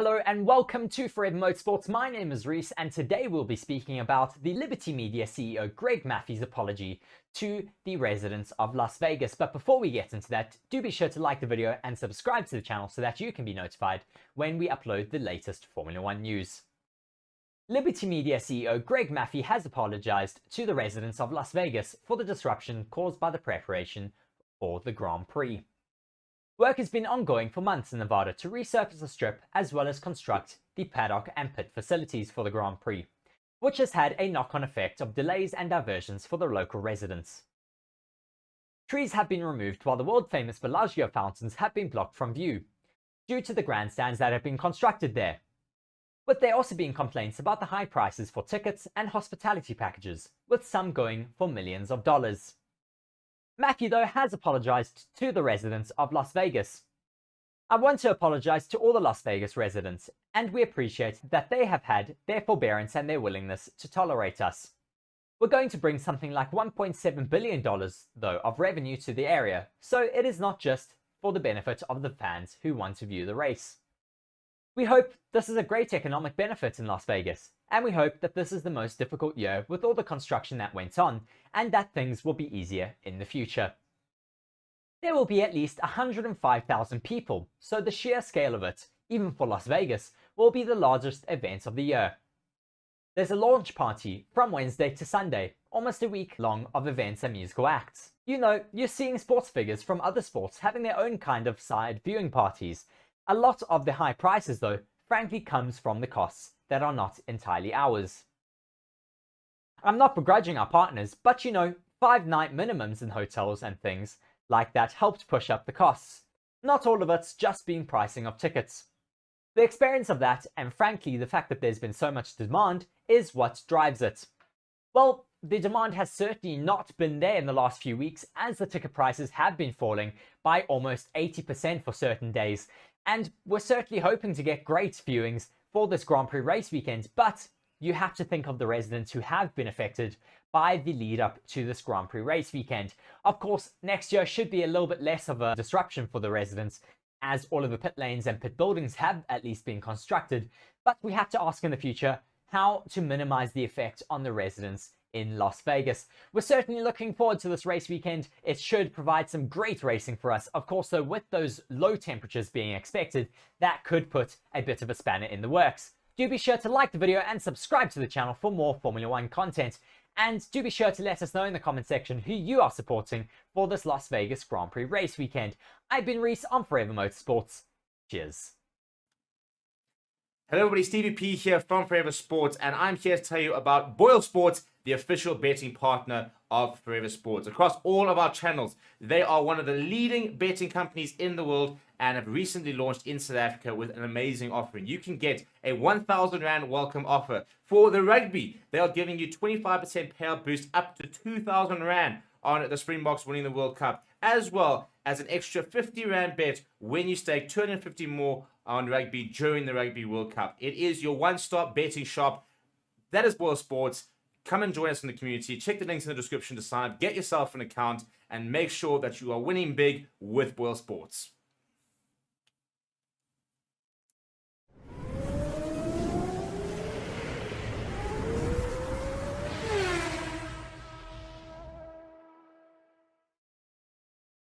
Hello and welcome to Forever Motorsports. My name is Reece and today we'll be speaking about the Liberty Media CEO Greg Maffei's apology to the residents of Las Vegas. But before we get into that, do be sure to like the video and subscribe to the channel so that you can be notified when we upload the latest Formula 1 news. Liberty Media CEO Greg Maffei has apologized to the residents of Las Vegas for the disruption caused by the preparation for the Grand Prix. Work has been ongoing for months in Nevada to resurface the strip as well as construct the paddock and pit facilities for the Grand Prix, which has had a knock-on effect of delays and diversions for the local residents. Trees have been removed while the world-famous Bellagio fountains have been blocked from view, due to the grandstands that have been constructed there. With there also being complaints about the high prices for tickets and hospitality packages, with some going for millions of dollars. Maffei, though, has apologized to the residents of Las Vegas. I want to apologize to all the Las Vegas residents, and we appreciate that they have had their forbearance and their willingness to tolerate us. We're going to bring something like $1.7 billion, though, of revenue to the area, so it is not just for the benefit of the fans who want to view the race. We hope this is a great economic benefit in Las Vegas, and we hope that this is the most difficult year with all the construction that went on, and that things will be easier in the future. There will be at least 105,000 people, so the sheer scale of it, even for Las Vegas, will be the largest event of the year. There's a launch party from Wednesday to Sunday, almost a week long of events and musical acts. You know, you're seeing sports figures from other sports having their own kind of side viewing parties. A lot of the high prices, though, frankly comes from the costs that are not entirely ours. I'm not begrudging our partners, but you know, 5-night minimums in hotels and things like that helped push up the costs. Not all of it's just been pricing of tickets. The experience of that, and frankly the fact that there's been so much demand, is what drives it. Well, the demand has certainly not been there in the last few weeks, as the ticket prices have been falling by almost 80% for certain days. And we're certainly hoping to get great viewings for this Grand Prix race weekend, but you have to think of the residents who have been affected by the lead up to this Grand Prix race weekend. Of course, next year should be a little bit less of a disruption for the residents, as all of the pit lanes and pit buildings have at least been constructed, but we have to ask in the future how to minimize the effect on the residents in Las Vegas. We're certainly looking forward to this race weekend. It should provide some great racing for us. Of course, though, with those low temperatures being expected, that could put a bit of a spanner in the works. Do be sure to like the video and subscribe to the channel for more Formula 1 content. And do be sure to let us know in the comment section who you are supporting for this Las Vegas Grand Prix race weekend. I've been Reece on Forever Motorsports. Cheers. Hello everybody, Stevie P here from Forever Sports, and I'm here to tell you about BOYLESPORTS, the official betting partner of Forever Sports. Across all of our channels, they are one of the leading betting companies in the world and have recently launched in South Africa with an amazing offering. You can get a 1,000 Rand welcome offer. For the rugby, they are giving you 25% payout boost up to 2,000 Rand on the Springboks winning the World Cup, as well as an extra 50 Rand bet when you stake 250 more on rugby during the Rugby World Cup. It is your one-stop betting shop. That is BOYLESPORTS. Come and join us in the community. Check the links in the description to sign up, get yourself an account, and make sure that you are winning big with BOYLESPORTS.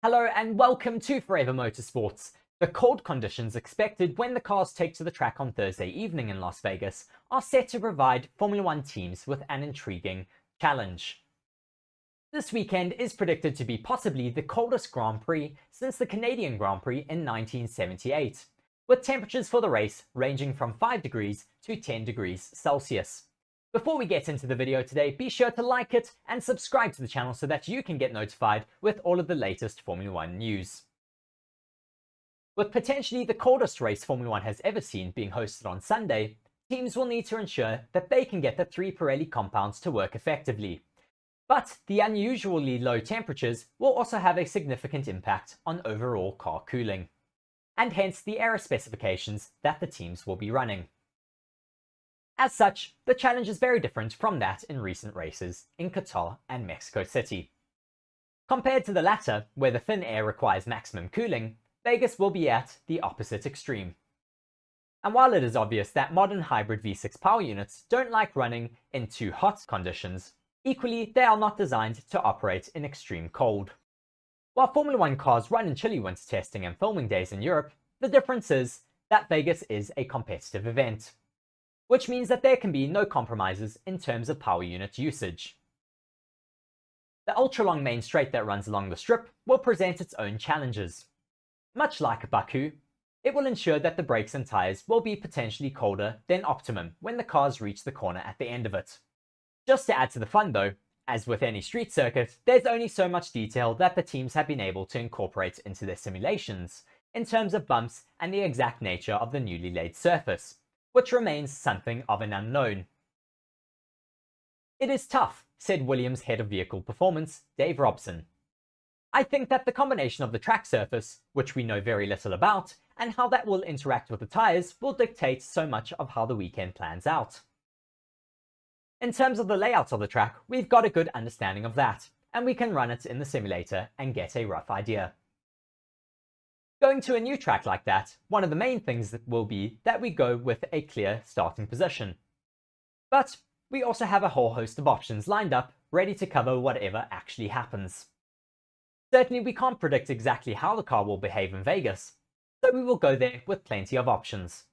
Hello and welcome to Forever Motorsports. The cold conditions expected when the cars take to the track on Thursday evening in Las Vegas are set to provide Formula 1 teams with an intriguing challenge. This weekend is predicted to be possibly the coldest Grand Prix since the Canadian Grand Prix in 1978, with temperatures for the race ranging from 5 degrees to 10 degrees Celsius. Before we get into the video today, be sure to like it and subscribe to the channel so that you can get notified with all of the latest Formula 1 news. With potentially the coldest race Formula 1 has ever seen being hosted on Sunday, teams will need to ensure that they can get the 3 Pirelli compounds to work effectively. But the unusually low temperatures will also have a significant impact on overall car cooling, and hence the aero specifications that the teams will be running. As such, the challenge is very different from that in recent races in Qatar and Mexico City. Compared to the latter, where the thin air requires maximum cooling, Vegas will be at the opposite extreme. And while it is obvious that modern hybrid V6 power units don't like running in too hot conditions, equally they are not designed to operate in extreme cold. While Formula 1 cars run in chilly winter testing and filming days in Europe, the difference is that Vegas is a competitive event, which means that there can be no compromises in terms of power unit usage. The ultra-long main straight that runs along the strip will present its own challenges. Much like Baku, it will ensure that the brakes and tyres will be potentially colder than optimum when the cars reach the corner at the end of it. Just to add to the fun though, as with any street circuit, there's only so much detail that the teams have been able to incorporate into their simulations, in terms of bumps and the exact nature of the newly laid surface, which remains something of an unknown. It is tough, said Williams' head of vehicle performance, Dave Robson. I think that the combination of the track surface, which we know very little about, and how that will interact with the tyres will dictate so much of how the weekend plans out. In terms of the layout of the track, we've got a good understanding of that, and we can run it in the simulator and get a rough idea. Going to a new track like that, one of the main things will be that we go with a clear starting position. But we also have a whole host of options lined up, ready to cover whatever actually happens. Certainly we can't predict exactly how the car will behave in Vegas, so we will go there with plenty of options.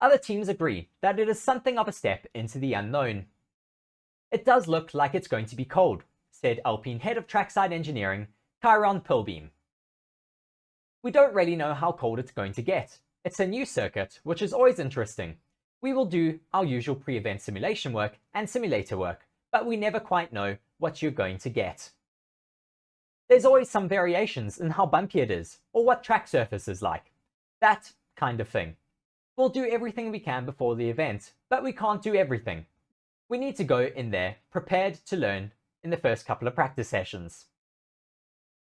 Other teams agree that it is something of a step into the unknown. It does look like it's going to be cold, said Alpine head of trackside engineering, Kyron Pilbeam. We don't really know how cold it's going to get. It's a new circuit, which is always interesting. We will do our usual pre-event simulation work and simulator work, but we never quite know what you're going to get. There's always some variations in how bumpy it is, or what track surface is like. That kind of thing. We'll do everything we can before the event, but we can't do everything. We need to go in there prepared to learn in the first couple of practice sessions.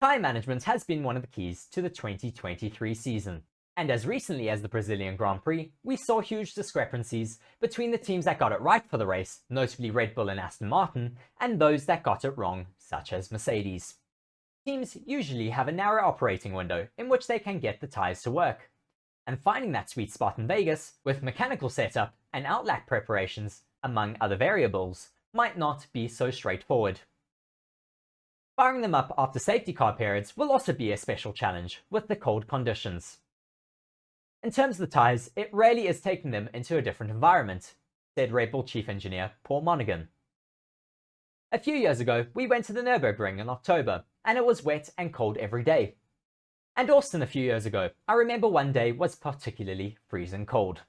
Tyre management has been one of the keys to the 2023 season, and as recently as the Brazilian Grand Prix, we saw huge discrepancies between the teams that got it right for the race, notably Red Bull and Aston Martin, and those that got it wrong, such as Mercedes. Teams usually have a narrow operating window in which they can get the tyres to work, and finding that sweet spot in Vegas with mechanical setup and outlap preparations, among other variables, might not be so straightforward. Firing them up after safety car periods will also be a special challenge with the cold conditions. In terms of the tyres, it rarely is taking them into a different environment, said Red Bull chief engineer Paul Monaghan. A few years ago, we went to the Nürburgring in October, and it was wet and cold every day. And Austin a few years ago, I remember one day was particularly freezing cold.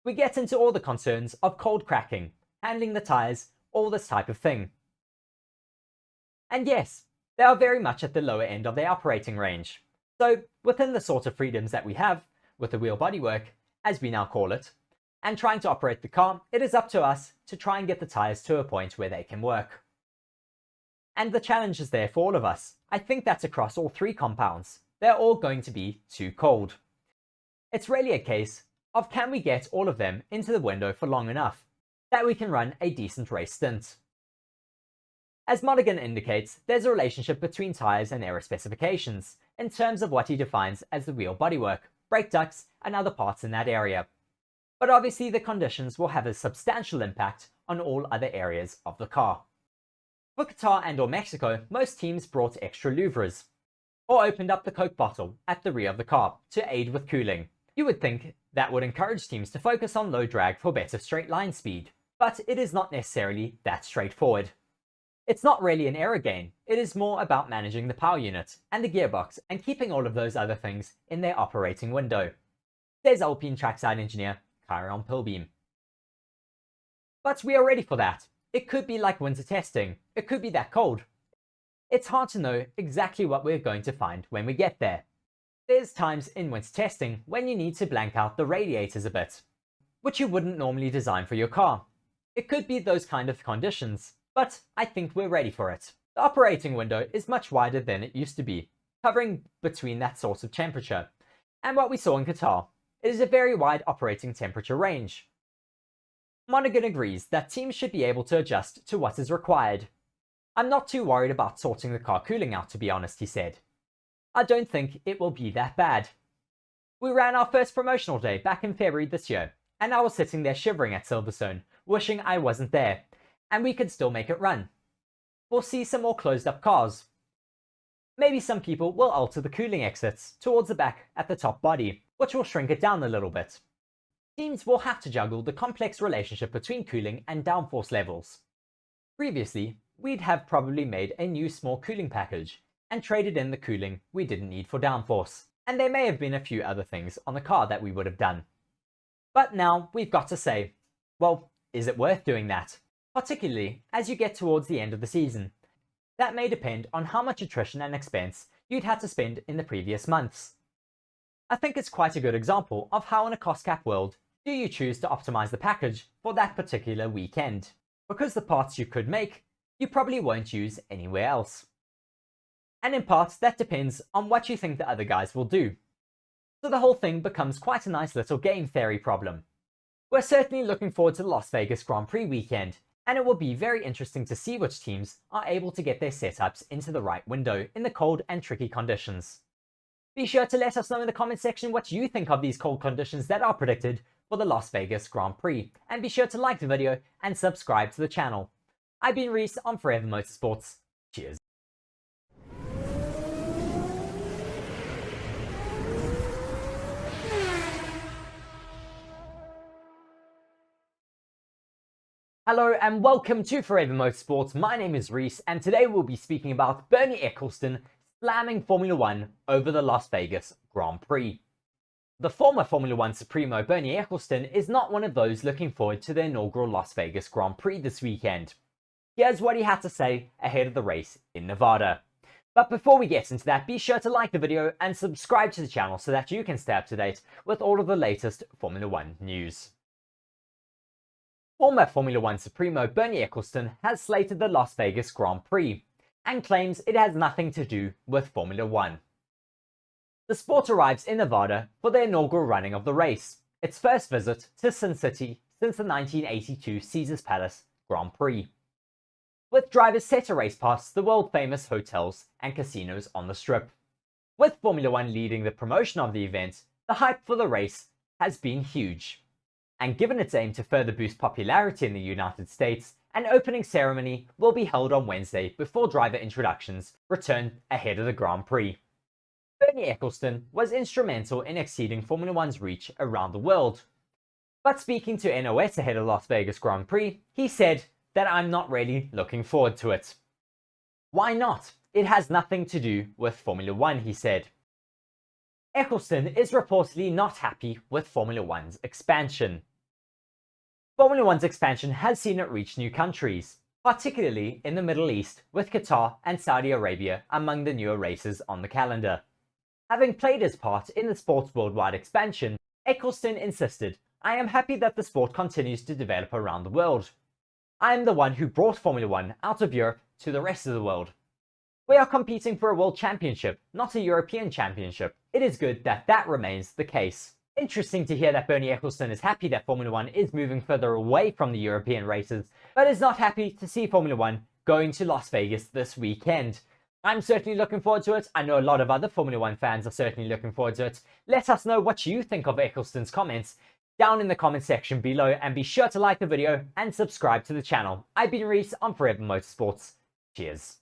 We get into all the concerns of cold cracking, handling the tyres, all this type of thing. And yes, they are very much at the lower end of their operating range. So within the sort of freedoms that we have, with the wheel bodywork, as we now call it, and trying to operate the car, it is up to us to try and get the tyres to a point where they can work. And the challenge is there for all of us. I think that's across all three compounds. They're all going to be too cold. It's really a case of can we get all of them into the window for long enough that we can run a decent race stint. As Monaghan indicates, there's a relationship between tyres and aero specifications in terms of what he defines as the wheel bodywork, brake ducts and other parts in that area. But obviously the conditions will have a substantial impact on all other areas of the car. For Qatar and or Mexico, most teams brought extra louvres, or opened up the Coke bottle at the rear of the car to aid with cooling. You would think that would encourage teams to focus on low drag for better straight line speed, but it is not necessarily that straightforward. It's not really an aero gain, it is more about managing the power unit and the gearbox and keeping all of those other things in their operating window, says Alpine trackside engineer Kyron Pilbeam. But we are ready for that. It could be like winter testing, it could be that cold. It's hard to know exactly what we're going to find when we get there. There's times in winter testing when you need to blank out the radiators a bit, which you wouldn't normally design for your car. It could be those kind of conditions, but I think we're ready for it. The operating window is much wider than it used to be, covering between that sort of temperature. And what we saw in Qatar, it is a very wide operating temperature range. Monaghan agrees that teams should be able to adjust to what is required. I'm not too worried about sorting the car cooling out, to be honest, he said. I don't think it will be that bad. We ran our first promotional day back in February this year, and I was sitting there shivering at Silverstone, wishing I wasn't there, and we could still make it run. We'll see some more closed up cars. Maybe some people will alter the cooling exits towards the back at the top body, which will shrink it down a little bit. Teams will have to juggle the complex relationship between cooling and downforce levels. Previously, we'd have probably made a new small cooling package and traded in the cooling we didn't need for downforce, and there may have been a few other things on the car that we would have done. But now we've got to say, well, is it worth doing that? Particularly as you get towards the end of the season. That may depend on how much attrition and expense you'd had to spend in the previous months. I think it's quite a good example of how in a cost cap world do you choose to optimize the package for that particular weekend, because the parts you could make, you probably won't use anywhere else. And in part, that depends on what you think the other guys will do. So the whole thing becomes quite a nice little game theory problem. We're certainly looking forward to the Las Vegas Grand Prix weekend, and it will be very interesting to see which teams are able to get their setups into the right window in the cold and tricky conditions. Be sure to let us know in the comment section what you think of these cold conditions that are predicted for the Las Vegas Grand Prix, and be sure to like the video and subscribe to the channel. I've been Reece on Forever Motorsports. Cheers. Hello and welcome to Forever Motorsports. My name is Reece, and today we'll be speaking about Bernie Ecclestone slamming Formula 1 over the Las Vegas Grand Prix. The former Formula 1 Supremo Bernie Ecclestone is not one of those looking forward to the inaugural Las Vegas Grand Prix this weekend. Here's what he had to say ahead of the race in Nevada. But before we get into that, be sure to like the video and subscribe to the channel so that you can stay up to date with all of the latest Formula 1 news. Former Formula 1 Supremo Bernie Ecclestone has slated the Las Vegas Grand Prix and claims it has nothing to do with Formula 1. The sport arrives in Nevada for the inaugural running of the race, its first visit to Sin City since the 1982 Caesars Palace Grand Prix, with drivers set to race past the world-famous hotels and casinos on the Strip. With Formula 1 leading the promotion of the event, the hype for the race has been huge. And given its aim to further boost popularity in the United States, an opening ceremony will be held on Wednesday before driver introductions return ahead of the Grand Prix. Bernie Ecclestone was instrumental in exceeding Formula 1's reach around the world. But speaking to NOS ahead of Las Vegas Grand Prix, he said that I'm not really looking forward to it. Why not? It has nothing to do with Formula 1, he said. Ecclestone is reportedly not happy with Formula 1's expansion. Formula 1's expansion has seen it reach new countries, particularly in the Middle East, with Qatar and Saudi Arabia among the newer races on the calendar. Having played his part in the sport's worldwide expansion, Ecclestone insisted, "I am happy that the sport continues to develop around the world. I am the one who brought Formula 1 out of Europe to the rest of the world. We are competing for a world championship, not a European championship. It is good that that remains the case." Interesting to hear that Bernie Ecclestone is happy that Formula 1 is moving further away from the European races, but is not happy to see Formula 1 going to Las Vegas this weekend. I'm certainly looking forward to it. I know a lot of other Formula 1 fans are certainly looking forward to it. Let us know what you think of Ecclestone's comments down in the comment section below, and be sure to like the video and subscribe to the channel. I've been Reece on Forever Motorsports. Cheers.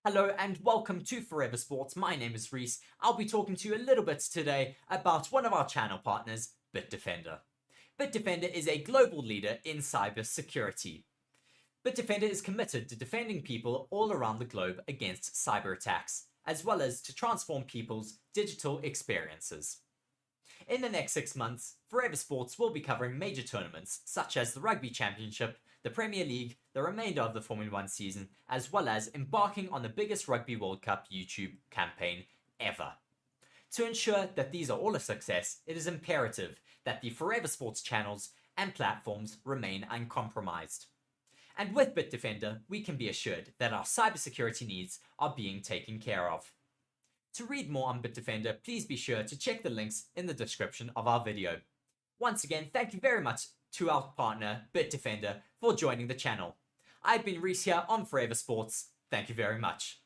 Hello and welcome to Forever Sports. My name is Reece. I'll be talking to you a little bit today about one of our channel partners, BITDEFENDER. BITDEFENDER is a global leader in cyber security. BITDEFENDER is committed to defending people all around the globe against cyber attacks, as well as to transform people's digital experiences. In the next 6 months, Forever Sports will be covering major tournaments such as the Rugby Championship, the Premier League, the remainder of the Formula 1 season, as well as embarking on the biggest Rugby World Cup YouTube campaign ever. To ensure that these are all a success, it is imperative that the Forever Sports channels and platforms remain uncompromised. And with BITDEFENDER, we can be assured that our cybersecurity needs are being taken care of. To read more on BITDEFENDER, please be sure to check the links in the description of our video. Once again, thank you very much to our partner BITDEFENDER for joining the channel. I've been Reece here on Forever Sports. Thank you very much.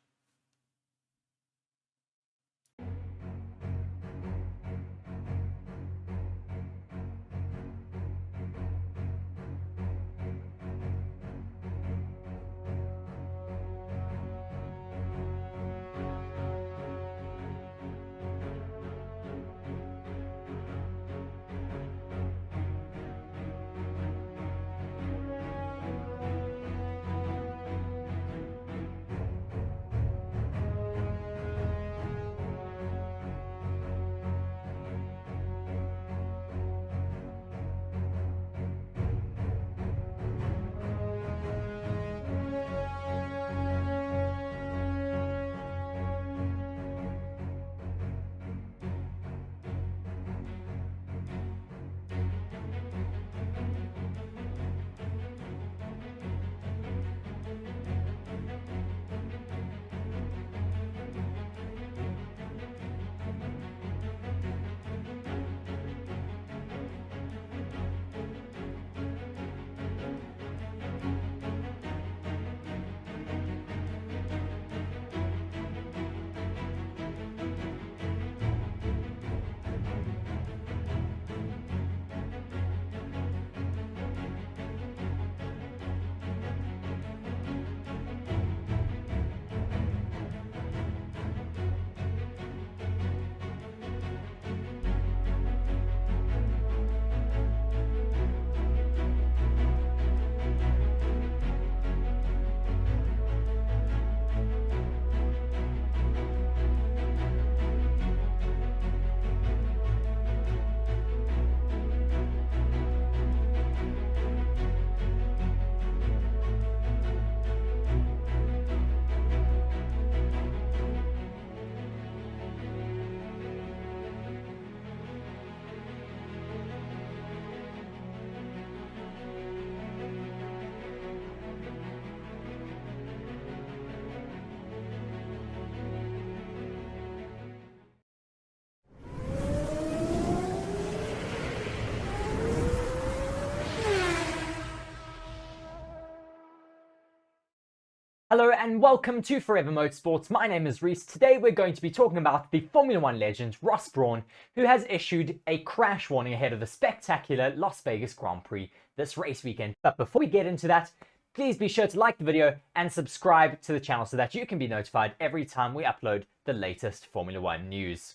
Hello and welcome to Forever Motorsports. My name is Reece. Today we're going to be talking about the Formula 1 legend Ross Brawn, who has issued a crash warning ahead of the spectacular Las Vegas Grand Prix this race weekend. But before we get into that, please be sure to like the video and subscribe to the channel so that you can be notified every time we upload the latest Formula 1 news.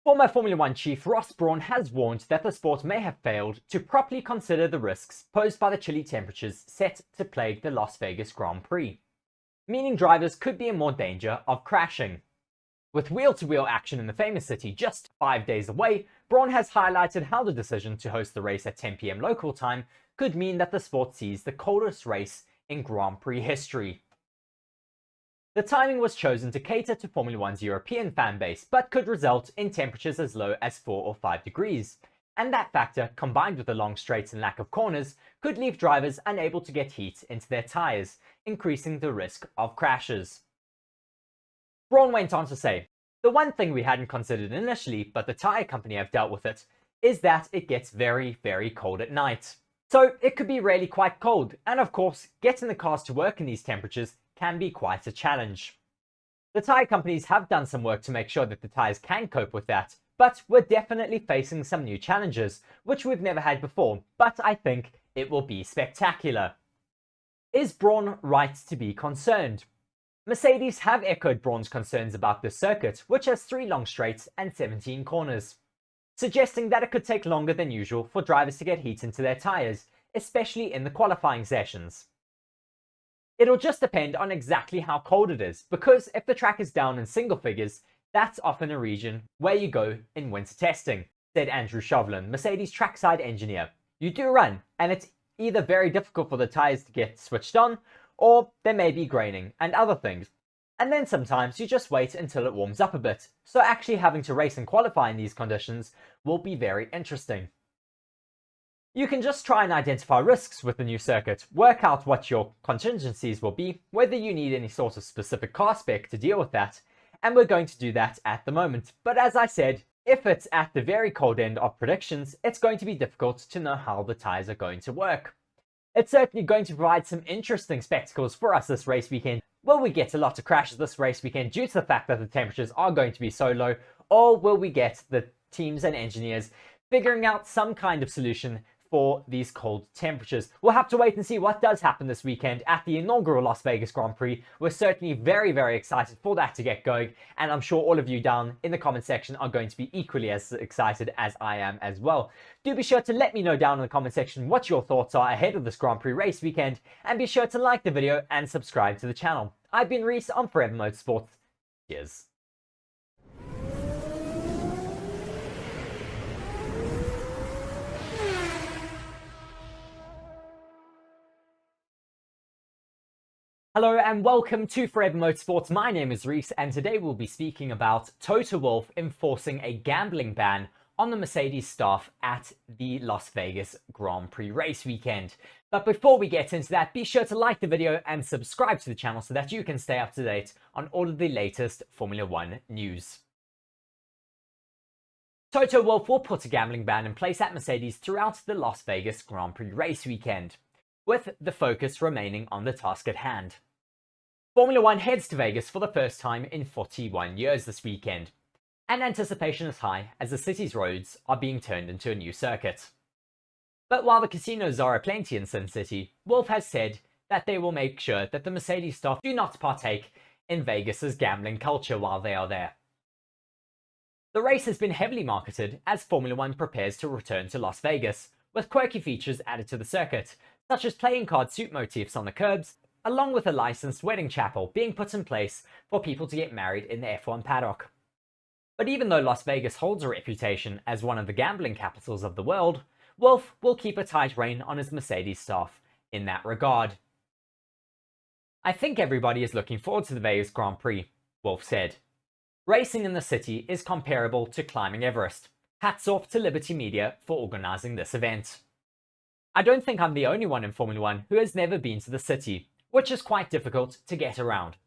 Former Formula 1 chief Ross Brawn has warned that the sport may have failed to properly consider the risks posed by the chilly temperatures set to plague the Las Vegas Grand Prix, meaning drivers could be in more danger of crashing. With wheel-to-wheel action in the famous city just 5 days away, Brawn has highlighted how the decision to host the race at 10 PM local time could mean that the sport sees the coldest race in Grand Prix history. The timing was chosen to cater to Formula 1's European fan base, but could result in temperatures as low as 4 or 5 degrees. And that factor, combined with the long straights and lack of corners, could leave drivers unable to get heat into their tyres, increasing the risk of crashes. Brawn went on to say, "The one thing we hadn't considered initially, but the tyre company have dealt with it, is that it gets very, very cold at night. So it could be really quite cold, and of course, getting the cars to work in these temperatures can be quite a challenge. The tyre companies have done some work to make sure that the tyres can cope with that, but we're definitely facing some new challenges, which we've never had before, but I think it will be spectacular." Is Brawn right to be concerned? Mercedes have echoed Brawn's concerns about this circuit, which has 3 long straights and 17 corners, suggesting that it could take longer than usual for drivers to get heat into their tyres, especially in the qualifying sessions. It'll just depend on exactly how cold it is, because if the track is down in single figures, that's often a region where you go in winter testing, said Andrew Chauvelin, Mercedes trackside engineer. You do run, and it's either very difficult for the tyres to get switched on, or there may be graining and other things. And then sometimes you just wait until it warms up a bit, so actually having to race and qualify in these conditions will be very interesting. You can just try and identify risks with the new circuit, work out what your contingencies will be, whether you need any sort of specific car spec to deal with that, and we're going to do that at the moment. But as I said, If it's at the very cold end of predictions, it's going to be difficult to know how the tyres are going to work. It's certainly going to provide some interesting spectacles for us this race weekend. Will we get a lot of crashes this race weekend due to the fact that the temperatures are going to be so low, or will we get the teams and engineers figuring out some kind of solution for these cold temperatures? We'll have to wait and see what does happen this weekend at the inaugural Las Vegas Grand Prix. We're certainly very, very excited for that to get going, and I'm sure all of you down in the comment section are going to be equally as excited as I am as well. Do be sure to let me know down in the comment section what your thoughts are ahead of this Grand Prix race weekend, and be sure to like the video and subscribe to the channel. I've been Reece on Forever Motorsports. Cheers. Hello and welcome to Forever Motorsports. My name is Reece and today we'll be speaking about Toto Wolff enforcing a gambling ban on the Mercedes staff at the Las Vegas Grand Prix race weekend. But before we get into that, be sure to like the video and subscribe to the channel so that you can stay up to date on all of the latest Formula One news. Toto Wolff will put a gambling ban in place at Mercedes throughout the Las Vegas Grand Prix race weekend, with the focus remaining on the task at hand. Formula One heads to Vegas for the first time in 41 years this weekend, and anticipation is high as the city's roads are being turned into a new circuit. But while the casinos are aplenty in Sin City, Wolff has said that they will make sure that the Mercedes staff do not partake in Vegas's gambling culture while they are there. The race has been heavily marketed as Formula One prepares to return to Las Vegas, with quirky features added to the circuit, such as playing card suit motifs on the curbs, along with a licensed wedding chapel being put in place for people to get married in the F1 paddock. But even though Las Vegas holds a reputation as one of the gambling capitals of the world, Wolff will keep a tight rein on his Mercedes staff in that regard. "I think everybody is looking forward to the Vegas Grand Prix," Wolff said. "Racing in the city is comparable to climbing Everest. Hats off to Liberty Media for organising this event. I don't think I'm the only one in Formula One who has never been to the city, which is quite difficult to get around.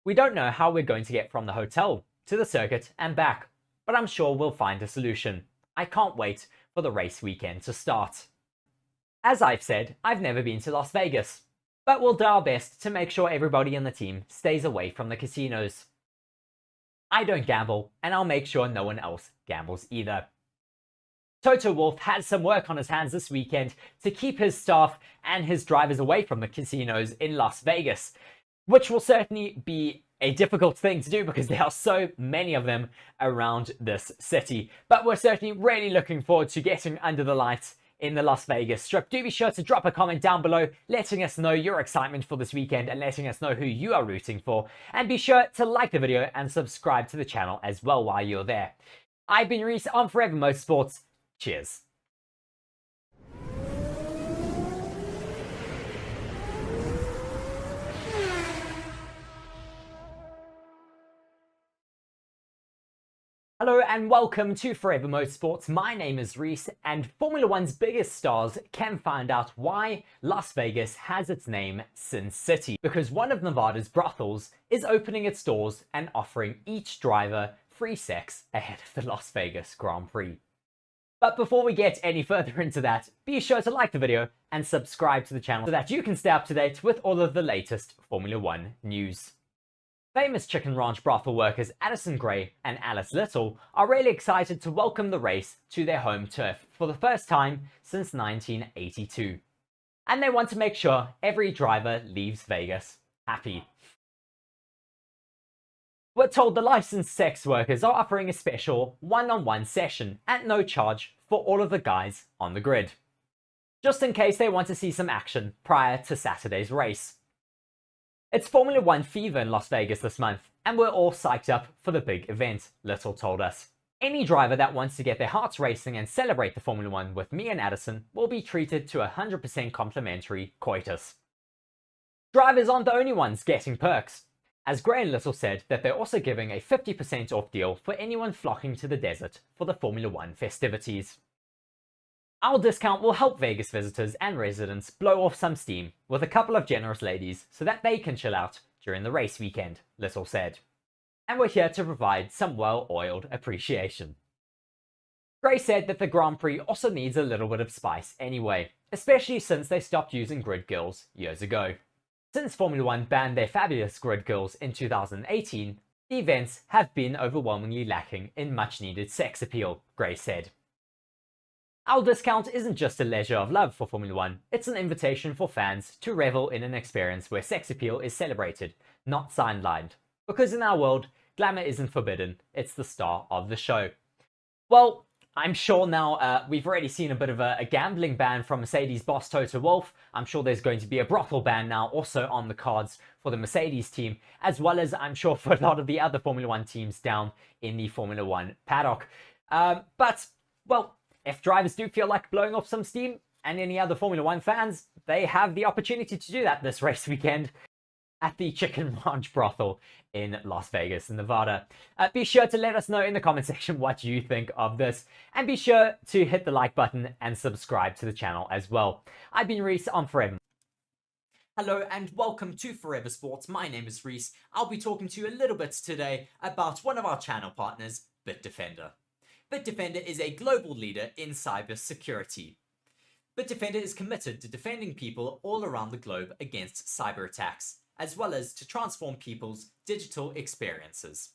We don't know how we're going to get from the hotel to the circuit and back, but I'm sure we'll find a solution. I can't wait for the race weekend to start. As I've said, I've never been to Las Vegas, but we'll do our best to make sure everybody in the team stays away from the casinos. I don't gamble, and I'll make sure no one else gambles either." Toto Wolff had some work on his hands this weekend to keep his staff and his drivers away from the casinos in Las Vegas, which will certainly be a difficult thing to do because there are so many of them around this city. But we're certainly really looking forward to getting under the lights in the Las Vegas Strip. Do be sure to drop a comment down below letting us know your excitement for this weekend and letting us know who you are rooting for. And be sure to like the video and subscribe to the channel as well while you're there. I've been Reece on Forever Motorsports. Cheers. Hello and welcome to Forever Motorsports. My name is Reece, and Formula One's biggest stars can find out why Las Vegas has its name Sin City. Because one of Nevada's brothels is opening its doors and offering each driver free sex ahead of the Las Vegas Grand Prix. But before we get any further into that, be sure to like the video and subscribe to the channel so that you can stay up to date with all of the latest Formula One news. Famous Chicken Ranch brothel workers Addison Gray and Alice Little are really excited to welcome the race to their home turf for the first time since 1982. And they want to make sure every driver leaves Vegas happy. We're told the licensed sex workers are offering a special one-on-one session at no charge for all of the guys on the grid, just in case they want to see some action prior to Saturday's race. It's Formula One fever in Las Vegas this month, and we're all psyched up for the big event, Little told us. Any driver that wants to get their hearts racing and celebrate the Formula One with me and Addison will be treated to 100% complimentary coitus. Drivers aren't the only ones getting perks, as Gray and Little said that they're also giving a 50% off deal for anyone flocking to the desert for the Formula One festivities. Our discount will help Vegas visitors and residents blow off some steam with a couple of generous ladies so that they can chill out during the race weekend, Little said. And we're here to provide some well-oiled appreciation. Gray said that the Grand Prix also needs a little bit of spice anyway, especially since they stopped using grid girls years ago. Since Formula 1 banned their fabulous grid girls in 2018, the events have been overwhelmingly lacking in much needed sex appeal, Gray said. Our discount isn't just a leisure of love for Formula 1, it's an invitation for fans to revel in an experience where sex appeal is celebrated, not sidelined. Because in our world, glamour isn't forbidden, it's the star of the show. Well, I'm sure now we've already seen a bit of a gambling ban from Mercedes boss Toto Wolff. I'm sure there's going to be a brothel ban now also on the cards for the Mercedes team, as well as I'm sure for a lot of the other Formula 1 teams down in the Formula 1 paddock. But, well, if drivers do feel like blowing off some steam, and any other Formula 1 fans, they have the opportunity to do that this race weekend at the Chicken Ranch Brothel in Las Vegas, Nevada. Be sure to let us know in the comment section what you think of this, and be sure to hit the like button and subscribe to the channel as well. I've been Reece on Forever. Hello and welcome to Forever Sports. My name is Reece. I'll be talking to you a little bit today about one of our channel partners, BITDEFENDER. BITDEFENDER is a global leader in cyber security. BITDEFENDER is committed to defending people all around the globe against cyber attacks, as well as to transform people's digital experiences.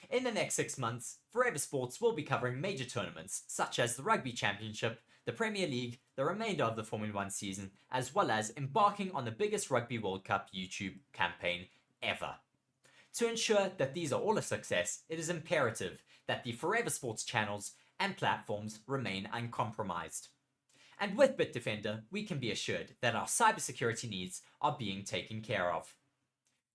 In the next 6 months, Forever Sports will be covering major tournaments such as the Rugby Championship, the Premier League, the remainder of the Formula 1 season, as well as embarking on the biggest Rugby World Cup YouTube campaign ever. To ensure that these are all a success, it is imperative that the Forever Sports channels and platforms remain uncompromised. And with BITDEFENDER, we can be assured that our cybersecurity needs are being taken care of.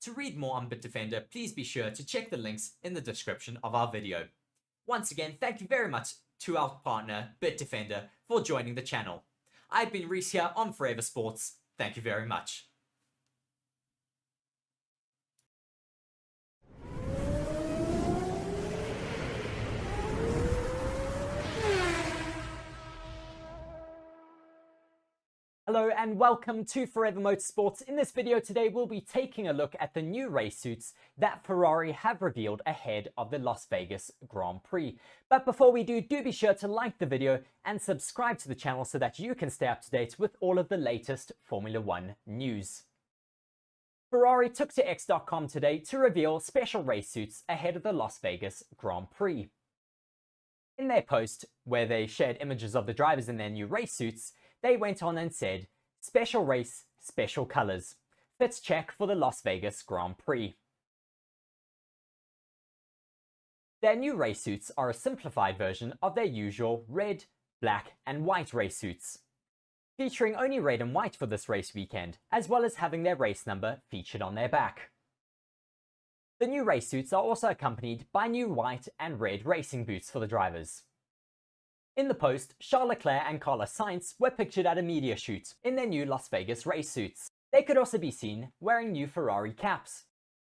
To read more on BITDEFENDER, please be sure to check the links in the description of our video. Once again, thank you very much to our partner, BITDEFENDER, for joining the channel. I've been Reece here on Forever Sports. Thank you very much. Hello and welcome to Forever Motorsports. In this video today, we'll be taking a look at the new race suits that Ferrari have revealed ahead of the Las Vegas Grand Prix. But before we do be sure to like the video and subscribe to the channel so that you can stay up to date with all of the latest Formula 1 news. Ferrari took to X.com today to reveal special race suits ahead of the Las Vegas Grand Prix. In their post, where they shared images of the drivers in their new race suits, they went on and said, "Special race, special colours. Fits check for the Las Vegas Grand Prix." Their new race suits are a simplified version of their usual red, black and white race suits, featuring only red and white for this race weekend, as well as having their race number featured on their back. The new race suits are also accompanied by new white and red racing boots for the drivers. In the post, Charles Leclerc and Carlos Sainz were pictured at a media shoot in their new Las Vegas race suits. They could also be seen wearing new Ferrari caps,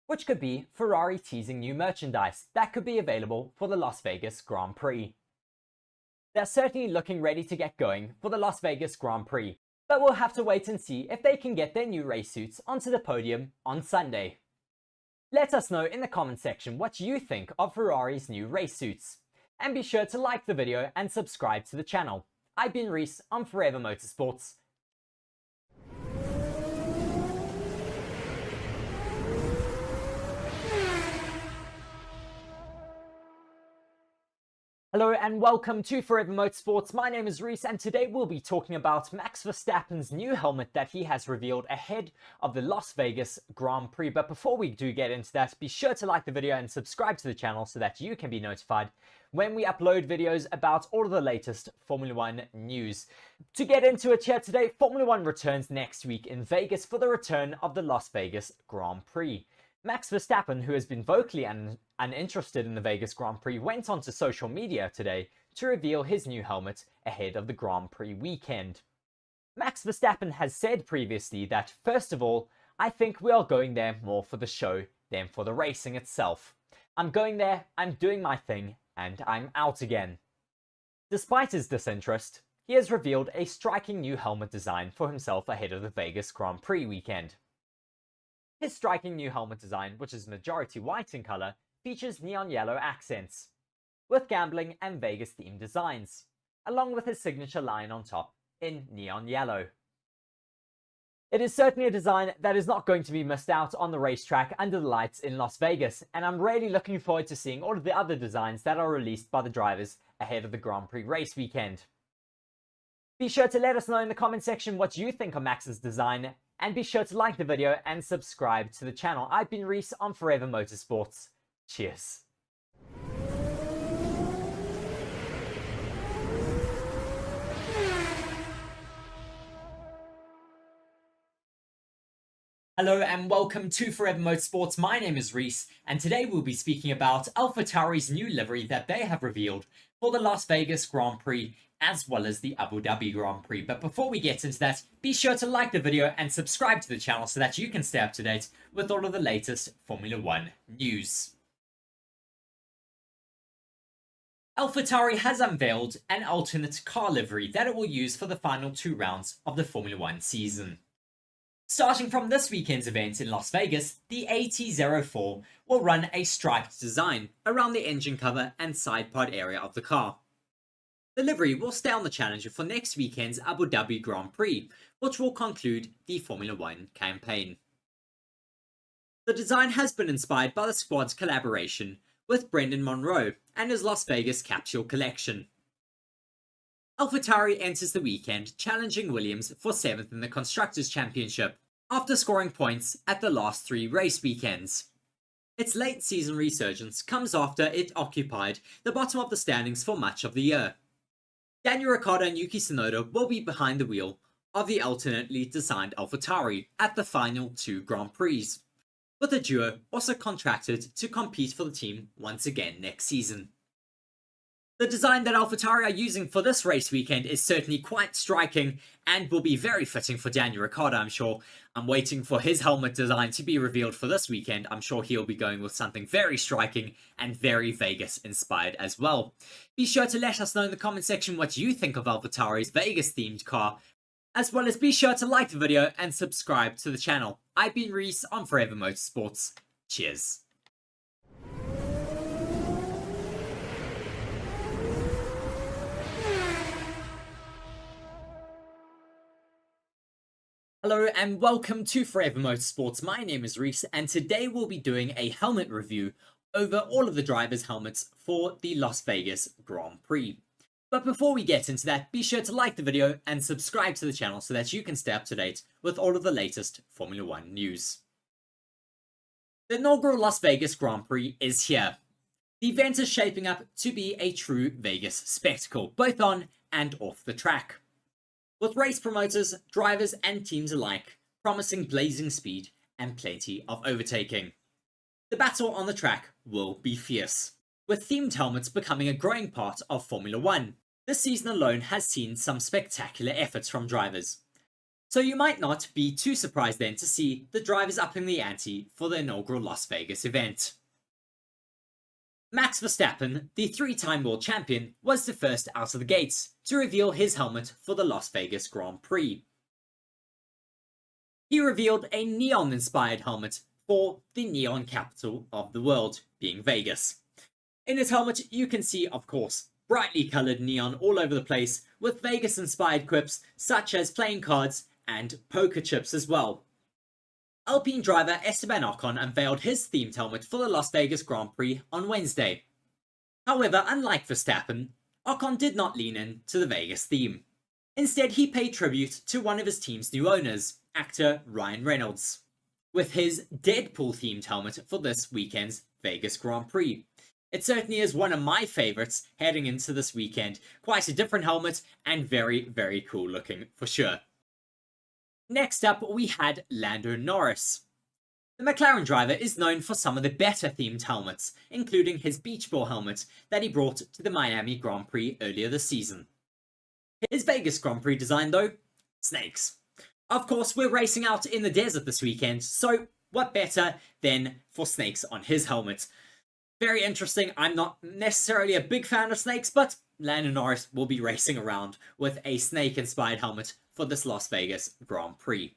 which could be Ferrari teasing new merchandise that could be available for the Las Vegas Grand Prix. They're certainly looking ready to get going for the Las Vegas Grand Prix, but we'll have to wait and see if they can get their new race suits onto the podium on Sunday. Let us know in the comment section what you think of Ferrari's new race suits. And be sure to like the video and subscribe to the channel. I've been Reece on Forever Motorsports. Hello and welcome to Forever Motorsports. My name is Reece and today we'll be talking about Max Verstappen's new helmet that he has revealed ahead of the Las Vegas Grand Prix. But before we do get into that, be sure to like the video and subscribe to the channel so that you can be notified when we upload videos about all of the latest Formula 1 news. To get into it here today, Formula 1 returns next week in Vegas for the return of the Las Vegas Grand Prix. Max Verstappen, who has been vocally uninterested in the Vegas Grand Prix, went onto social media today to reveal his new helmet ahead of the Grand Prix weekend. Max Verstappen has said previously that, first of all, I think we are going there more for the show than for the racing itself. I'm going there, I'm doing my thing, and I'm out again. Despite his disinterest, he has revealed a striking new helmet design for himself ahead of the Vegas Grand Prix weekend. His striking new helmet design, which is majority white in colour, features neon yellow accents. with gambling and Vegas themed designs, along with his signature line on top in neon yellow. It is certainly a design that is not going to be missed out on the racetrack under the lights in Las Vegas, and I'm really looking forward to seeing all of the other designs that are released by the drivers ahead of the Grand Prix race weekend. Be sure to let us know in the comment section what you think of Max's design, and be sure to like the video and subscribe to the channel. I've been Reece on Forever Motorsports. Cheers. Hello and welcome to Forever Motorsports. My name is Reece, and today we'll be speaking about AlphaTauri's new livery that they have revealed for the Las Vegas Grand Prix as well as the Abu Dhabi Grand Prix. But before we get into that, be sure to like the video and subscribe to the channel so that you can stay up to date with all of the latest Formula 1 news. AlphaTauri has unveiled an alternate car livery that it will use for the final 2 rounds of the Formula 1 season. Starting from this weekend's event in Las Vegas, the AT04 will run a striped design around the engine cover and side pod area of the car. The livery will stay on the Challenger for next weekend's Abu Dhabi Grand Prix, which will conclude the Formula 1 campaign. The design has been inspired by the squad's collaboration with Brendan Monroe and his Las Vegas capsule collection. AlphaTauri enters the weekend challenging Williams for 7th in the Constructors' Championship after scoring points at the last 3 race weekends. Its late season resurgence comes after it occupied the bottom of the standings for much of the year. Daniel Ricciardo and Yuki Tsunoda will be behind the wheel of the alternately designed AlphaTauri at the final 2 Grand Prix, with the duo also contracted to compete for the team once again next season. The design that AlphaTauri are using for this race weekend is certainly quite striking and will be very fitting for Daniel Ricciardo, I'm sure. I'm waiting for his helmet design to be revealed for this weekend. I'm sure he'll be going with something very striking and very Vegas inspired as well. Be sure to let us know in the comment section what you think of AlphaTauri's Vegas themed car, as well as be sure to like the video and subscribe to the channel. I've been Reece on Forever Motorsports. Cheers. Hello and welcome to Forever Motorsports. My name is Reece, and today we'll be doing a helmet review over all of the drivers' helmets for the Las Vegas Grand Prix. But before we get into that, be sure to like the video and subscribe to the channel so that you can stay up to date with all of the latest Formula 1 news. The inaugural Las Vegas Grand Prix is here. The event is shaping up to be a true Vegas spectacle, both on and off the track, with race promoters, drivers and teams alike promising blazing speed and plenty of overtaking. The battle on the track will be fierce, with themed helmets becoming a growing part of Formula 1. This season alone has seen some spectacular efforts from drivers, so you might not be too surprised then to see the drivers upping the ante for the inaugural Las Vegas event. Max Verstappen, the 3-time world champion, was the first out of the gates to reveal his helmet for the Las Vegas Grand Prix. He revealed a neon-inspired helmet for the neon capital of the world, being Vegas. In his helmet, you can see, of course, brightly coloured neon all over the place, with Vegas-inspired quips such as playing cards and poker chips as well. Alpine driver Esteban Ocon unveiled his themed helmet for the Las Vegas Grand Prix on Wednesday. However, unlike Verstappen, Ocon did not lean in to the Vegas theme. Instead, he paid tribute to one of his team's new owners, actor Ryan Reynolds, with his Deadpool-themed helmet for this weekend's Vegas Grand Prix. It certainly is one of my favourites heading into this weekend. Quite a different helmet and very, very cool looking for sure. Next up, we had Lando Norris. The McLaren driver is known for some of the better themed helmets, including his beach ball helmet that he brought to the Miami Grand Prix earlier this season. His Vegas Grand Prix design though? Snakes. Of course, we're racing out in the desert this weekend, so what better than for snakes on his helmet? Very interesting. I'm not necessarily a big fan of snakes, but Lando Norris will be racing around with a snake-inspired helmet for this Las Vegas Grand Prix.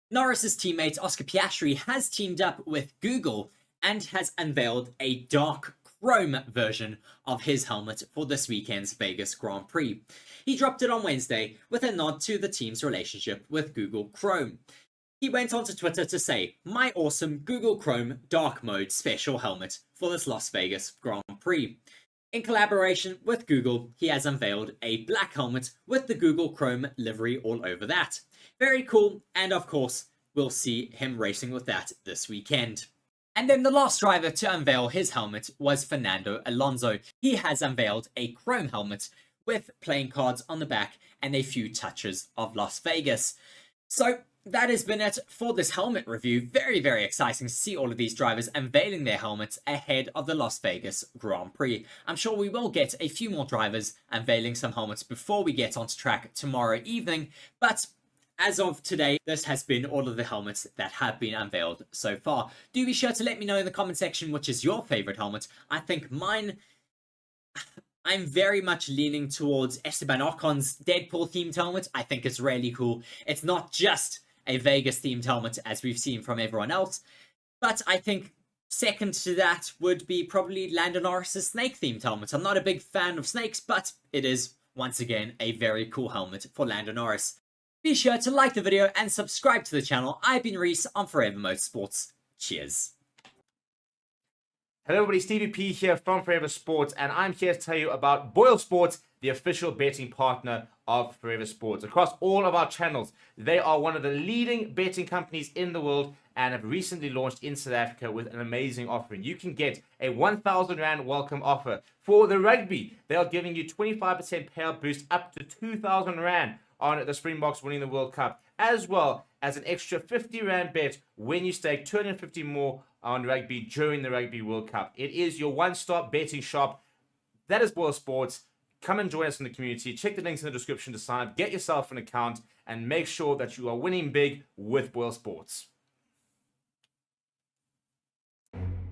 Norris's teammate Oscar Piastri has teamed up with Google and has unveiled a dark chrome version of his helmet for this weekend's Vegas Grand Prix. He dropped it on Wednesday with a nod to the team's relationship with Google Chrome. He went onto Twitter to say, "My awesome Google Chrome Dark Mode special helmet for this Las Vegas Grand Prix." In collaboration with Google, he has unveiled a black helmet with the Google Chrome livery all over that. Very cool, and of course, we'll see him racing with that this weekend. And then the last driver to unveil his helmet was Fernando Alonso. He has unveiled a chrome helmet with playing cards on the back and a few touches of Las Vegas. So that has been it for this helmet review. Very, very exciting to see all of these drivers unveiling their helmets ahead of the Las Vegas Grand Prix. I'm sure we will get a few more drivers unveiling some helmets before we get onto track tomorrow evening, but as of today, this has been all of the helmets that have been unveiled so far. Do be sure to let me know in the comment section which is your favorite helmet. I think mine, I'm very much leaning towards Esteban Ocon's Deadpool themed helmet. I think it's really cool. It's not just a Vegas themed helmet as we've seen from everyone else, but I think second to that would be probably Lando Norris's snake themed helmet. I'm not a big fan of snakes, but it is once again a very cool helmet for Lando Norris. Be sure to like the video and subscribe to the channel. I've been Reece on Forever Motorsports. Cheers. Hello everybody, Stevie P here from Forever Sports, and I'm here to tell you about BOYLESPORTS, the official betting partner of Forever Sports. Across all of our channels, they are one of the leading betting companies in the world and have recently launched in South Africa with an amazing offering. You can get a 1,000 Rand welcome offer. For the rugby, they are giving you 25% payout boost up to 2,000 Rand on the Springboks winning the World Cup, as well as an extra 50 Rand bet when you stake 250 more on rugby during the Rugby World Cup. It is your one-stop betting shop. That is BOYLESPORTS. Come and join us in the community. Check the links in the description to sign up, get yourself an account, and make sure that you are winning big with BOYLESPORTS.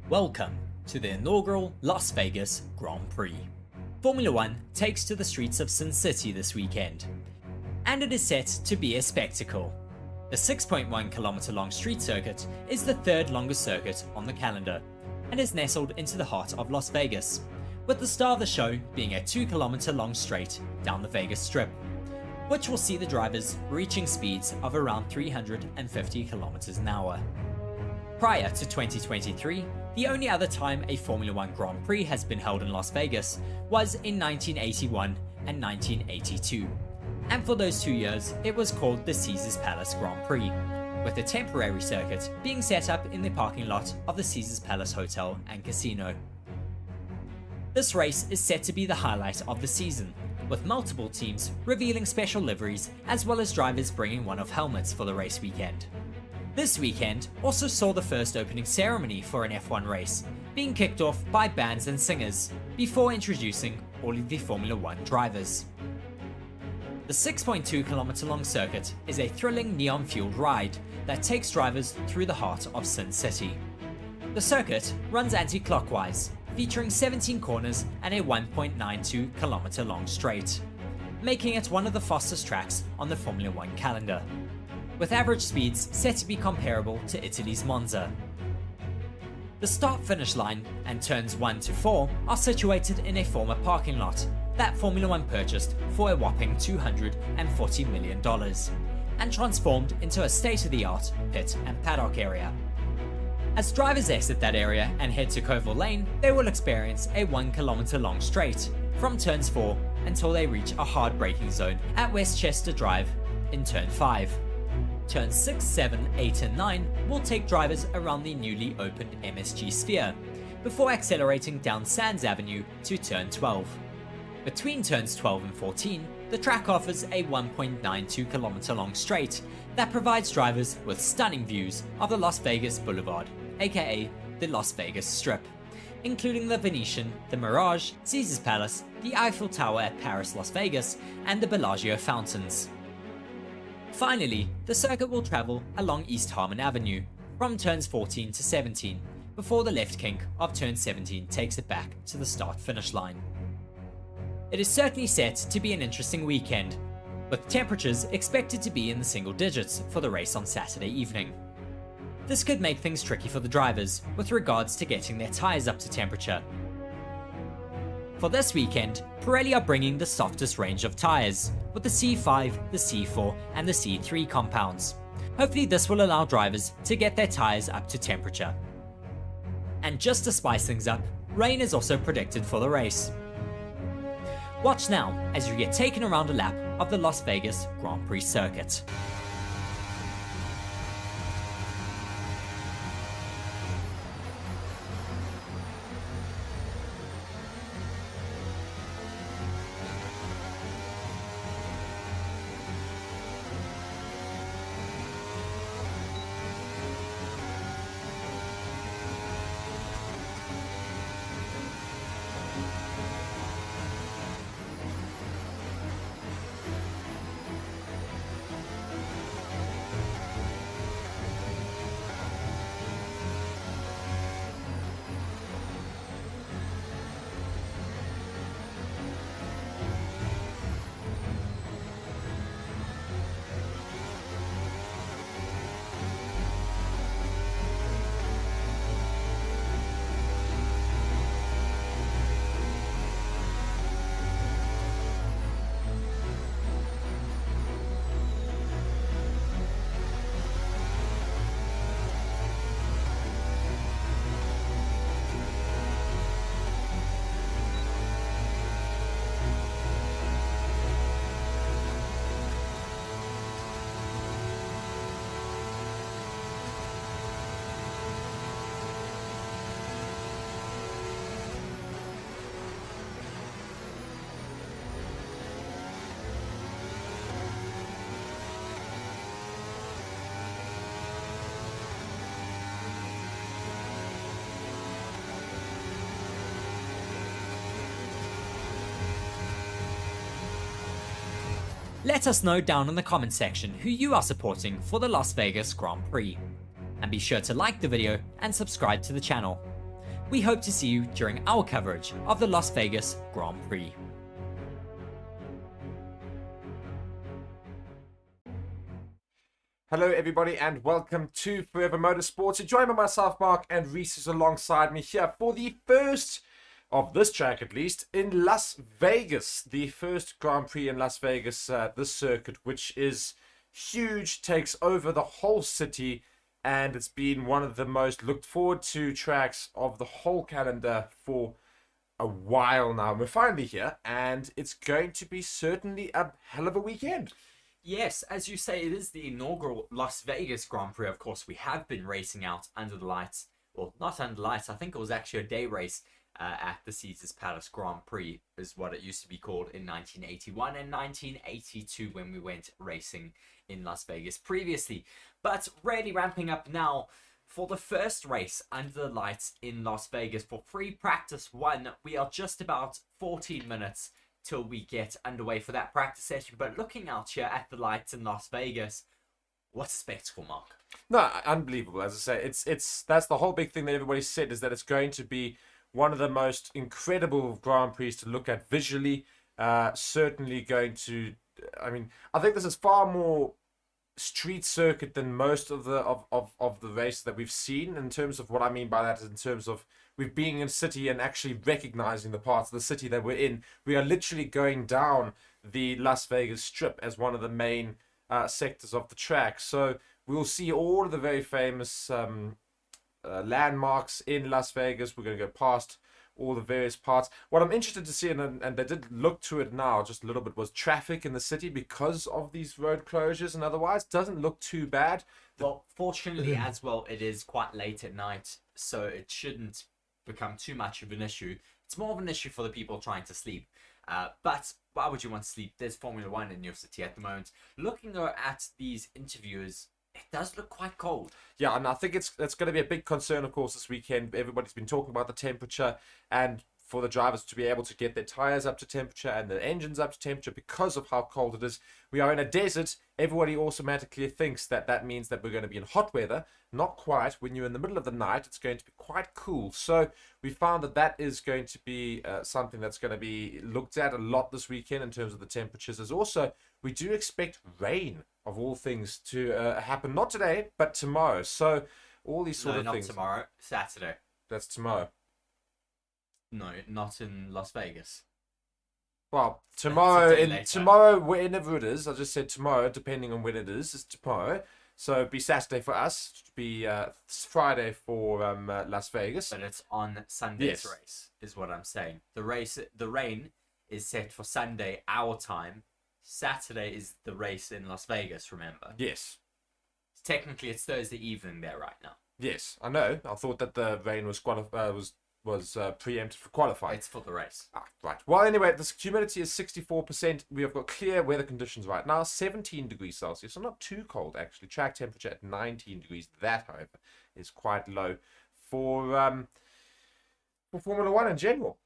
Welcome to the inaugural Las Vegas Grand Prix. Formula One takes to the streets of Sin City this weekend, and it is set to be a spectacle. The 6.1 kilometer long street circuit is the third longest circuit on the calendar and is nestled into the heart of Las Vegas, with the star of the show being a 2 kilometer long straight down the Vegas Strip, which will see the drivers reaching speeds of around 350 kilometers an hour. Prior to 2023, the only other time a Formula One Grand Prix has been held in Las Vegas was in 1981 and 1982. And for those 2 years, it was called the Caesars Palace Grand Prix, with a temporary circuit being set up in the parking lot of the Caesars Palace Hotel and Casino. This race is set to be the highlight of the season, with multiple teams revealing special liveries as well as drivers bringing one-off helmets for the race weekend. This weekend also saw the first opening ceremony for an F1 race, being kicked off by bands and singers, before introducing all of the Formula One drivers. The 6.2 kilometer long circuit is a thrilling neon-fueled ride that takes drivers through the heart of Sin City. The circuit runs anti-clockwise, featuring 17 corners and a 1.92 kilometer long straight, making it one of the fastest tracks on the Formula One calendar, with average speeds set to be comparable to Italy's Monza. The start-finish line and turns 1 to 4 are situated in a former parking lot that Formula One purchased for a whopping $240 million and transformed into a state-of-the-art pit and paddock area. As drivers exit that area and head to Koval Lane, they will experience a 1 kilometer long straight from turns 4 until they reach a hard braking zone at Westchester Drive in turn 5. Turns 6, 7, 8 and 9 will take drivers around the newly opened MSG Sphere, before accelerating down Sands Avenue to turn 12. Between turns 12 and 14, the track offers a 1.92 kilometer long straight that provides drivers with stunning views of the Las Vegas Boulevard, aka the Las Vegas Strip, including the Venetian, the Mirage, Caesars Palace, the Eiffel Tower at Paris, Las Vegas, and the Bellagio Fountains. Finally, the circuit will travel along East Harmon Avenue from turns 14 to 17, before the left kink of turn 17 takes it back to the start-finish line. It is certainly set to be an interesting weekend, with temperatures expected to be in the single digits for the race on Saturday evening. This could make things tricky for the drivers with regards to getting their tyres up to temperature, For this weekend, Pirelli are bringing the softest range of tyres, with the C5, the C4 and the C3 compounds. Hopefully this will allow drivers to get their tyres up to temperature. And just to spice things up, rain is also predicted for the race. Watch now as you get taken around a lap of the Las Vegas Grand Prix circuit. Let us know down in the comment section who you are supporting for the Las Vegas Grand Prix. And be sure to like the video and subscribe to the channel. We hope to see you during our coverage of the Las Vegas Grand Prix. Hello everybody and welcome to Forever Motorsports. You're joined by myself, Mark, and Reece is alongside me here for the first of this track, at least, in Las Vegas. The first Grand Prix in Las Vegas, this circuit, which is huge, takes over the whole city, and it's been one of the most looked forward to tracks of the whole calendar for a while now. We're finally here, and it's going to be certainly a hell of a weekend. Yes, as you say, it is the inaugural Las Vegas Grand Prix. Of course, we have been racing out under the lights. Well, not under the lights. I think it was actually a day race at the Caesars Palace Grand Prix, is what it used to be called in 1981 and 1982 when we went racing in Las Vegas previously. But really ramping up now for the first race under the lights in Las Vegas for free practice 1. We are just about 14 minutes till we get underway for that practice session. But looking out here at the lights in Las Vegas, what a spectacle, Mark. No, unbelievable. As I say, that's the whole big thing that everybody said, is that it's going to be one of the most incredible Grand Prix to look at visually. Certainly going to, I mean, I think this is far more street circuit than most of the races that we've seen. In terms of what I mean by that is in terms of we've being in city and actually recognizing the parts of the city that we're in. We are literally going down the Las Vegas Strip as one of the main sectors of the track. So we'll see all of the very famous landmarks in Las Vegas. We're going to go past all the various parts. What I'm interested to see, and they did look to it now just a little bit, was traffic in the city because of these road closures, and otherwise doesn't look too bad. Well, fortunately as well, it is quite late at night, so it shouldn't become too much of an issue. It's more of an issue for the people trying to sleep. But why would you want to sleep? There's Formula 1 in your city at the moment. Looking at these interviewers, it does look quite cold. Yeah, and I think it's going to be a big concern, of course, this weekend. Everybody's been talking about the temperature, and for the drivers to be able to get their tires up to temperature and the engines up to temperature because of how cold it is. We are in a desert. Everybody automatically thinks that that means that we're going to be in hot weather. Not quite. When you're in the middle of the night, it's going to be quite cool. So we found that that is going to be something that's going to be looked at a lot this weekend in terms of the temperatures. As also, we do expect rain, of all things, to happen. Not today, but tomorrow. So all these sort of things. No, not tomorrow. Saturday. That's tomorrow. No, not in Las Vegas. Well, It's a tomorrow, day later. tomorrow, whenever it is, I just said tomorrow, depending on when it is, it's tomorrow. So it'd be Saturday for us, it'd be Friday for Las Vegas. But it's on Sunday's Yes. race, is what I'm saying. The rain is set for Sunday, our time. Saturday is the race in Las Vegas, remember? Yes, Technically, it's Thursday evening there right now. yes, I know. I thought that the rain was preempted for qualifying. It's for the race. Right. Well, anyway, the humidity is 64%. We have got clear weather conditions right now, 17 degrees Celsius, so not too cold actually. Track temperature at 19 degrees. That, however, is quite low for Formula One in general.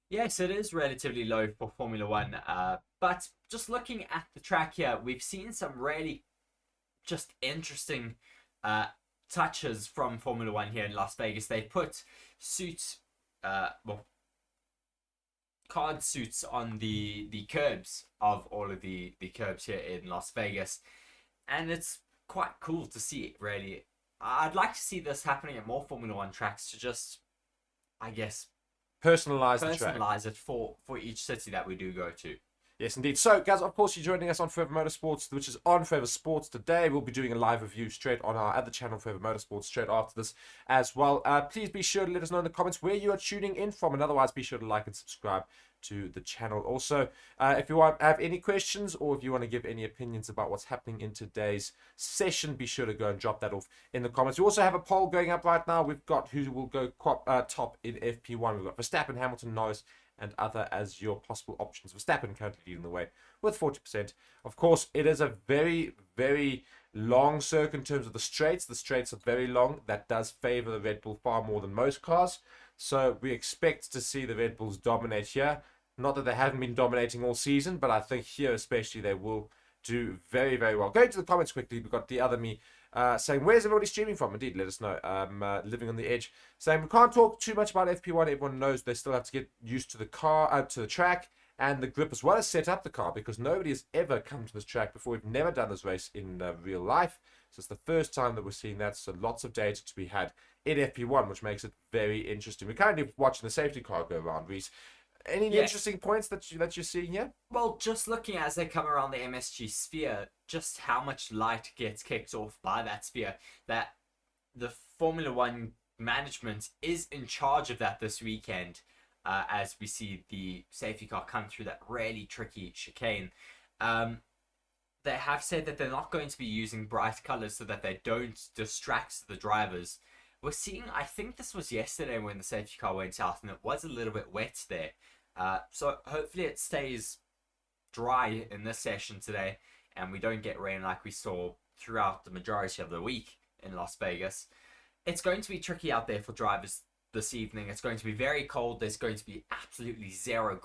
Yes, it is relatively low for Formula One. But just looking at the track here, we've seen some really just interesting touches from Formula One here in Las Vegas. They put card suits on the curbs of all of the curbs here in Las Vegas. And it's quite cool to see it, really. I'd like to see this happening at more Formula One tracks to just, I guess, Personalize the track. personalize it for each city that we do go to. Yes, indeed. So, guys, of course, you're joining us on Forever Motorsports, which is on Forever Sports today. We'll be doing a live review straight on our other channel, Forever Motorsports, straight after this as well. Please be sure to let us know in the comments where you are tuning in from, and otherwise be sure to like and subscribe to the channel. Also, if you have any questions or if you want to give any opinions about what's happening in today's session, be sure to go and drop that off in the comments. We also have a poll going up right now. We've got who will go top in FP1. We've got Verstappen, Hamilton, Norris, and other as your possible options. Verstappen currently leading the way with 40%. Of course, it is a very, very long circuit in terms of the straights. The straights are very long. That does favor the Red Bull far more than most cars. So we expect to see the Red Bulls dominate here. Not that they haven't been dominating all season, but I think here especially they will do very, very well. Going to the comments quickly, we've got the other me saying, where's everybody streaming from? Indeed, let us know. Living on the edge. Saying, we can't talk too much about FP1. Everyone knows they still have to get used to the car, to the track, and the grip as well as set up the car, because nobody has ever come to this track before. We've never done this race in real life. So it's the first time that we're seeing that. So lots of data to be had in FP1, which makes it very interesting. We're currently watching the safety car go around, Reece. Any interesting points that you're seeing here? Well, just looking as they come around the MSG sphere, just how much light gets kicked off by that sphere, that the Formula One management is in charge of that this weekend, as we see the safety car come through that really tricky chicane. They have said that they're not going to be using bright colors so that they don't distract the drivers. We're seeing, I think this was yesterday when the safety car went out, and it was a little bit wet there. So hopefully it stays dry in this session today, and we don't get rain like we saw throughout the majority of the week in Las Vegas. It's going to be tricky out there for drivers this evening. It's going to be very cold. There's going to be absolutely zero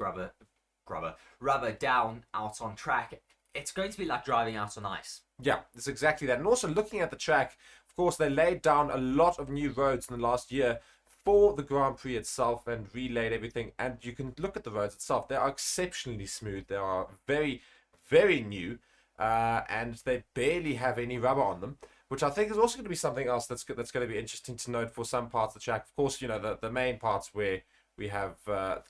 rubber down out on track. It's going to be like driving out on ice. Yeah, it's exactly that. And also looking at the track, of course, they laid down a lot of new roads in the last year for the Grand Prix itself and relayed everything. And you can look at the roads itself. They are exceptionally smooth. They are very, very new. And they barely have any rubber on them, which I think is also going to be something else that's going to be interesting to note for some parts of the track. Of course, you know, the main parts where we have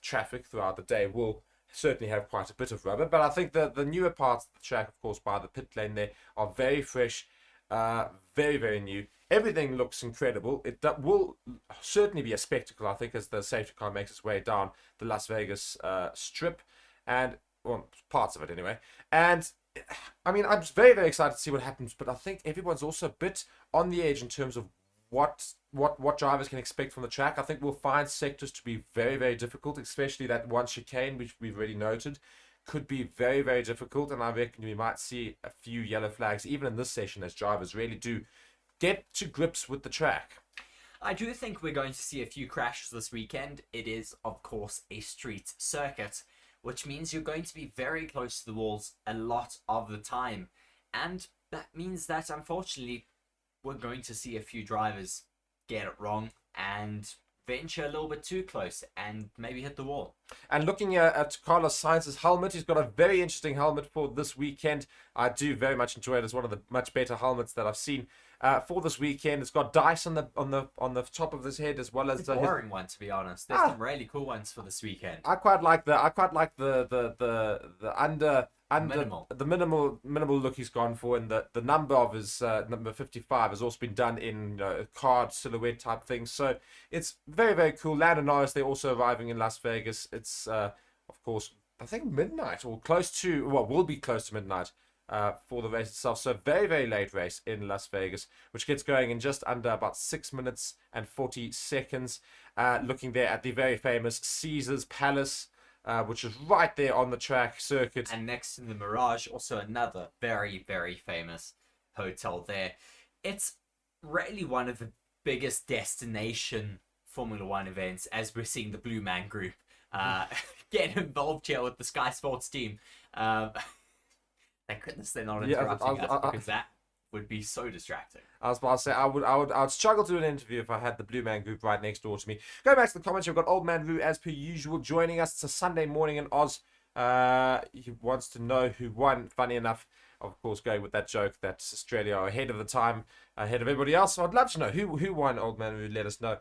traffic throughout the day will certainly have quite a bit of rubber. But I think the newer parts of the track, of course, by the pit lane there, are very fresh, very, very new. Everything looks incredible. That will certainly be a spectacle, I think, as the safety car makes its way down the Las Vegas strip, and well, parts of it anyway. And I mean, I'm very, very excited to see what happens, but I think everyone's also a bit on the edge in terms of what drivers can expect from the track. I think we'll find sectors to be very, very difficult, especially that one chicane, which we've already noted, could be very, very difficult. And I reckon we might see a few yellow flags, even in this session, as drivers really do get to grips with the track. I do think we're going to see a few crashes this weekend. It is, of course, a street circuit, which means you're going to be very close to the walls a lot of the time. And that means that, unfortunately, we're going to see a few drivers get it wrong and venture a little bit too close and maybe hit the wall. And looking at Carlos Sainz's helmet, he's got a very interesting helmet for this weekend. I do very much enjoy it. It's one of the much better helmets that I've seen for this weekend. It's got dice on the top of his head, as well as It's a boring one, to be honest. There's some really cool ones for this weekend. I quite like the minimal look he's gone for, and the number of his number 55 has also been done in a card silhouette type thing. So it's very, very cool. Lando Norris, they're also arriving in Las Vegas. It's of course, I think midnight or close to, well, will be close to midnight for the race itself. So very, very late race in Las Vegas, which gets going in just under about 6 minutes and 40 seconds. Looking there at the very famous Caesar's Palace, which is right there on the track circuit. And next to the Mirage, also another very, very famous hotel there. It's really one of the biggest destination Formula One events, as we're seeing the Blue Man Group get involved here with the Sky Sports team. Thank goodness they're not interrupting us, because that would be so distracting. I was about to say, I would struggle to do an interview if I had the Blue Man Group right next door to me. Going back to the comments, we've got Old Man Roo as per usual joining us. It's a Sunday morning in Oz. He wants to know who won. Funny enough, of course, going with that joke that Australia are ahead of the time, ahead of everybody else. So I'd love to know who won. Old Man Roo, let us know.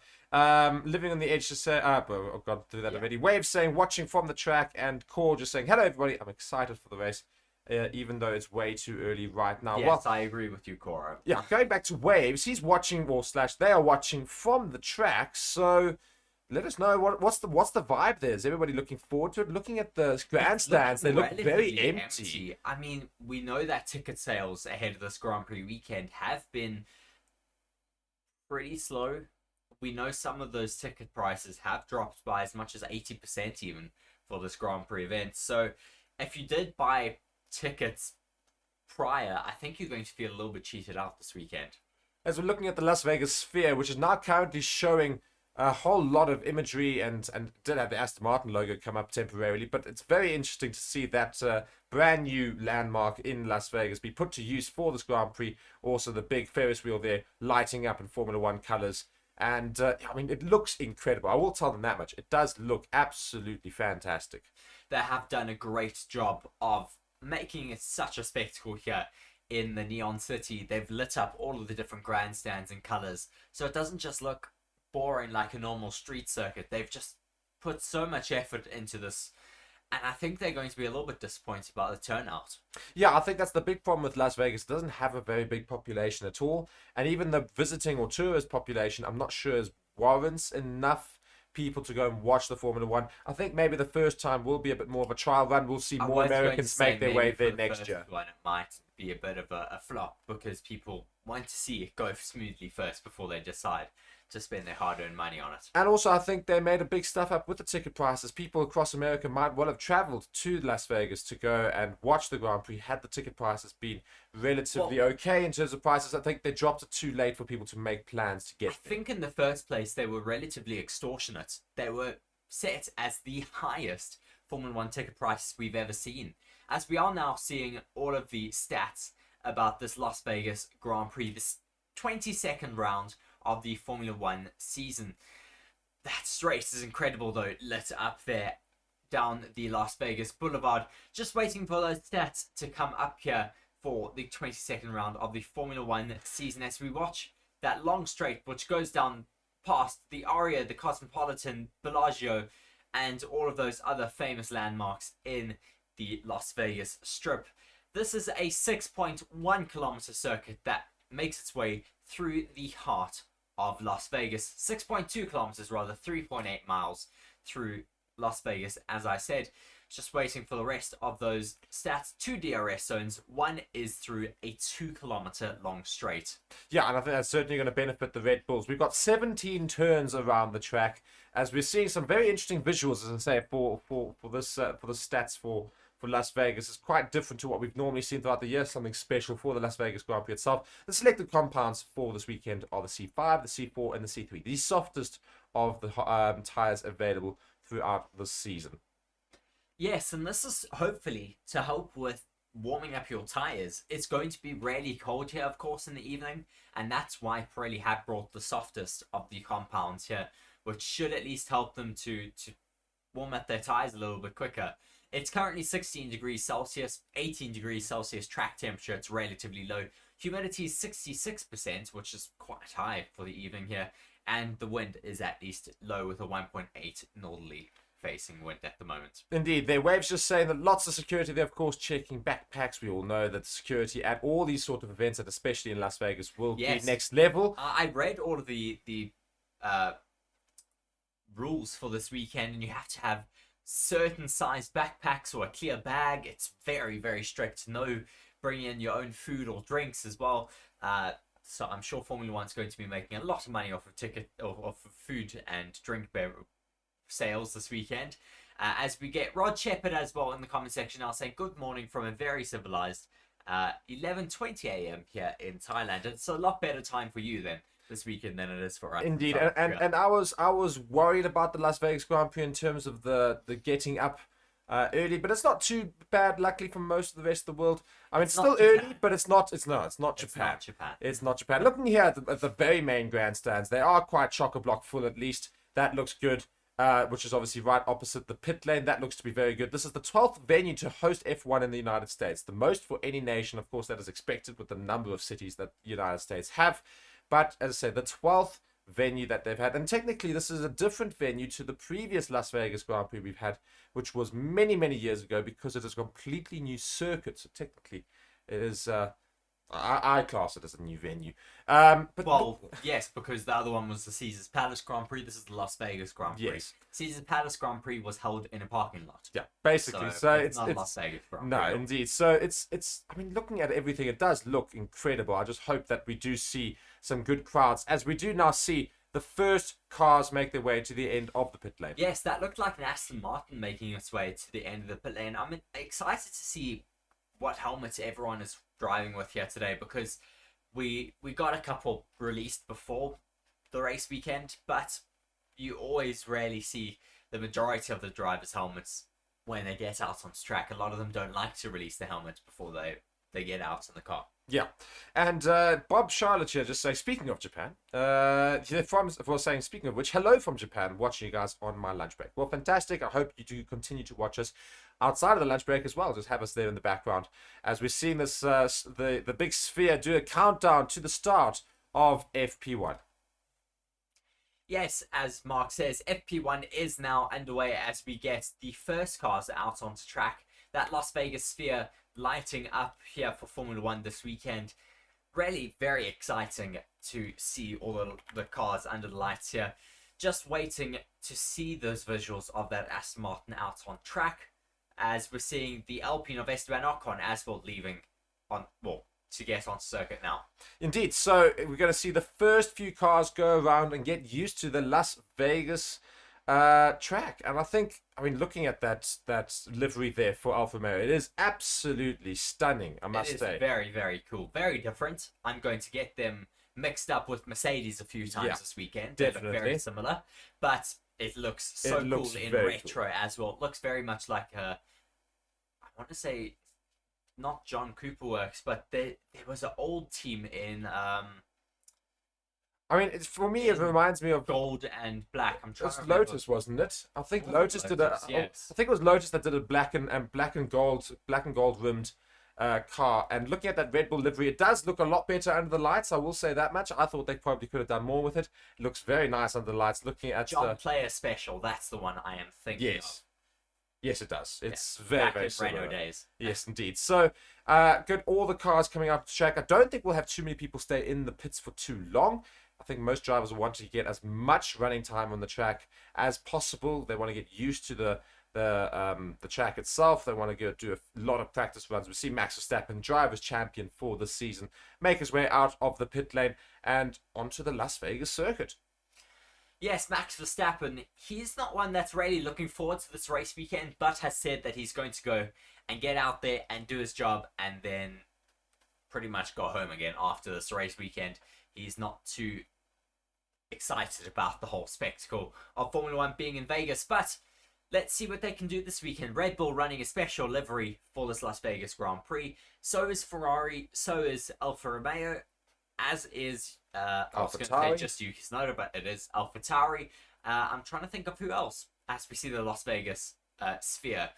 Living on the edge to say, I've gone through that already. Wave saying, watching from the track, and Core just saying, hello everybody. I'm excited for the race. Even though it's way too early right now. Yes, well, I agree with you, Cora. Yeah, going back to Waves, he's watching, or slash, they are watching from the track. So let us know what's the vibe there. Is everybody looking forward to it? Looking at the grandstands, they look very empty. I mean, we know that ticket sales ahead of this Grand Prix weekend have been pretty slow. We know some of those ticket prices have dropped by as much as 80% even for this Grand Prix event. So if you did buy tickets prior, I think you're going to feel a little bit cheated out this weekend. As we're looking at the Las Vegas Sphere, which is now currently showing a whole lot of imagery, and did have the Aston Martin logo come up temporarily, but it's very interesting to see that brand new landmark in Las Vegas be put to use for this Grand Prix. Also the big Ferris wheel there lighting up in Formula One colors, and I mean, it looks incredible. I will tell them that much. It does look absolutely fantastic. They have done a great job of making it such a spectacle here in the Neon City. They've lit up all of the different grandstands and colors, so it doesn't just look boring like a normal street circuit. They've just put so much effort into this, and I think they're going to be a little bit disappointed about the turnout. Yeah, I think that's the big problem with Las Vegas. It doesn't have a very big population at all, and even the visiting or tourist population, I'm not sure is warrants enough people to go and watch the Formula One. I think maybe the first time will be a bit more of a trial run. We'll see more Americans make their way there next year. It might be a bit of a flop, because people want to see it go smoothly first before they decide to spend their hard-earned money on it. And also, I think they made a big stuff up with the ticket prices. People across America might well have traveled to Las Vegas to go and watch the Grand Prix had the ticket prices been relatively okay in terms of prices. I think they dropped it too late for people to make plans to get there. I think in the first place, they were relatively extortionate. They were set as the highest Formula One ticket prices we've ever seen. As we are now seeing all of the stats about this Las Vegas Grand Prix, this 22nd round of the Formula One season. That straight is incredible though, lit up there down the Las Vegas Boulevard. Just waiting for those stats to come up here for the 22nd round of the Formula One season, as we watch that long straight which goes down past the Aria, the Cosmopolitan, Bellagio, and all of those other famous landmarks in the Las Vegas Strip. This is a 6.1 kilometer circuit that makes its way through the heart of Las Vegas. 6.2 kilometers rather, 3.8 miles through Las Vegas, as I said. Just waiting for the rest of those stats. 2 DRS zones. One is through a 2 kilometer long straight. Yeah, and I think that's certainly going to benefit the Red Bulls. We've got 17 turns around the track, as we're seeing some very interesting visuals, as I say, for the stats for Las Vegas. Is quite different to what we've normally seen throughout the year, something special for the Las Vegas Grand Prix itself. The selected compounds for this weekend are the C5, the C4, and the C3. The softest of the tyres available throughout the season. Yes, and this is hopefully to help with warming up your tires. It's going to be really cold here, of course, in the evening, and that's why Pirelli had brought the softest of the compounds here, which should at least help them to warm up their tires a little bit quicker. It's currently 16 degrees Celsius, 18 degrees Celsius track temperature. It's relatively low. Humidity is 66%, which is quite high for the evening here. And the wind is at least low with a 1.8 northerly facing wind at the moment. Indeed, their waves just saying that lots of security. They're, of course, checking backpacks. We all know that security at all these sort of events, and especially in Las Vegas, will be next level. I read all of the rules for this weekend, and you have to have certain size backpacks or a clear bag. It's very, very strict. No bringing in your own food or drinks as well. So I'm sure Formula One's going to be making a lot of money off of food and drink sales this weekend. As we get Rod Shepherd as well in the comment section now saying good morning from a very civilized 11:20 a.m. here in Thailand. It's a lot better time for you then this weekend than it is for us. Indeed, and I was worried about the Las Vegas Grand Prix in terms of the getting up early, but it's not too bad. Luckily for most of the rest of the world, I mean, it's still early, but it's not Japan. It's not Japan. Looking here at the very main grandstands, they are quite chock-a-block full. At least that looks good. Which is obviously right opposite the pit lane. That looks to be very good. This is the 12th venue to host F1 in the United States, the most for any nation. Of course, that is expected with the number of cities that the United States have. But as I said, the 12th venue that they've had. And technically, this is a different venue to the previous Las Vegas Grand Prix we've had, which was many, many years ago, because it is a completely new circuit. So technically, it is... I class it as a new venue. Yes, because the other one was the Caesars Palace Grand Prix. This is the Las Vegas Grand Prix. Yes. Caesars Palace Grand Prix was held in a parking lot. Yeah, basically. So it's not Las Vegas Grand Prix. No, indeed. So it's. I mean, looking at everything, it does look incredible. I just hope that we do see some good crowds, as we do now see the first cars make their way to the end of the pit lane. Yes, that looked like an Aston Martin making its way to the end of the pit lane. I'm excited to see what helmets everyone is driving with here today, because we got a couple released before the race weekend, but you always rarely see the majority of the drivers' helmets when they get out on track. A lot of them don't like to release their helmets before they get out in the car. Yeah, and Bob Charlotte here just saying, speaking of Japan, speaking of which, hello from Japan, watching you guys on my lunch break. Well, fantastic. I hope you do continue to watch us outside of the lunch break as well. Just have us there in the background as we're seeing this the big sphere do a countdown to the start of FP1. Yes, as Mark says, FP1 is now underway as we get the first cars out onto track. That Las Vegas sphere lighting up here for Formula One this weekend. Really very exciting to see all the cars under the lights here. Just waiting to see those visuals of that Aston Martin out on track, as we're seeing the Alpine of Esteban Ocon as well leaving to get on circuit now. Indeed. So we're going to see the first few cars go around and get used to the Las Vegas track. And I mean, looking at that livery there for Alfa Romeo, it is absolutely stunning, I must say. It is very, very cool. Very different. I'm going to get them mixed up with Mercedes a few times this weekend. Definitely. They look very similar. But it looks so cool in retro as well. It looks very much like I want to say, not John Cooper Works, but there was an old team in... I mean, for me, it reminds me of gold and black. I'm trying to remember. Lotus, wasn't it? I think Lotus did a. Yes. I think it was Lotus that did a black and gold rimmed car. And looking at that Red Bull livery, it does look a lot better under the lights. I will say that much. I thought they probably could have done more with it. It looks very nice under the lights. Looking at John Player Special, that's the one I am thinking of. Yes, it does. It's very, very similar. Renault days. Yes, indeed. So, good. All the cars coming up to track. I don't think we'll have too many people stay in the pits for too long. I think most drivers will want to get as much running time on the track as possible. They want to get used to the track itself. They want to do a lot of practice runs. We see Max Verstappen, drivers champion for this season, make his way out of the pit lane and onto the Las Vegas circuit. Yes, Max Verstappen, he's not one that's really looking forward to this race weekend, but has said that he's going to go and get out there and do his job and then pretty much go home again after this race weekend. He's not too excited about the whole spectacle of Formula One being in Vegas, but let's see what they can do this weekend. Red Bull running a special livery for this Las Vegas Grand Prix. So is Ferrari. So is Alfa Romeo. As is, I was going to say just Yuki Tsunoda, but it is AlphaTauri. I'm trying to think of who else as we see the Las Vegas sphere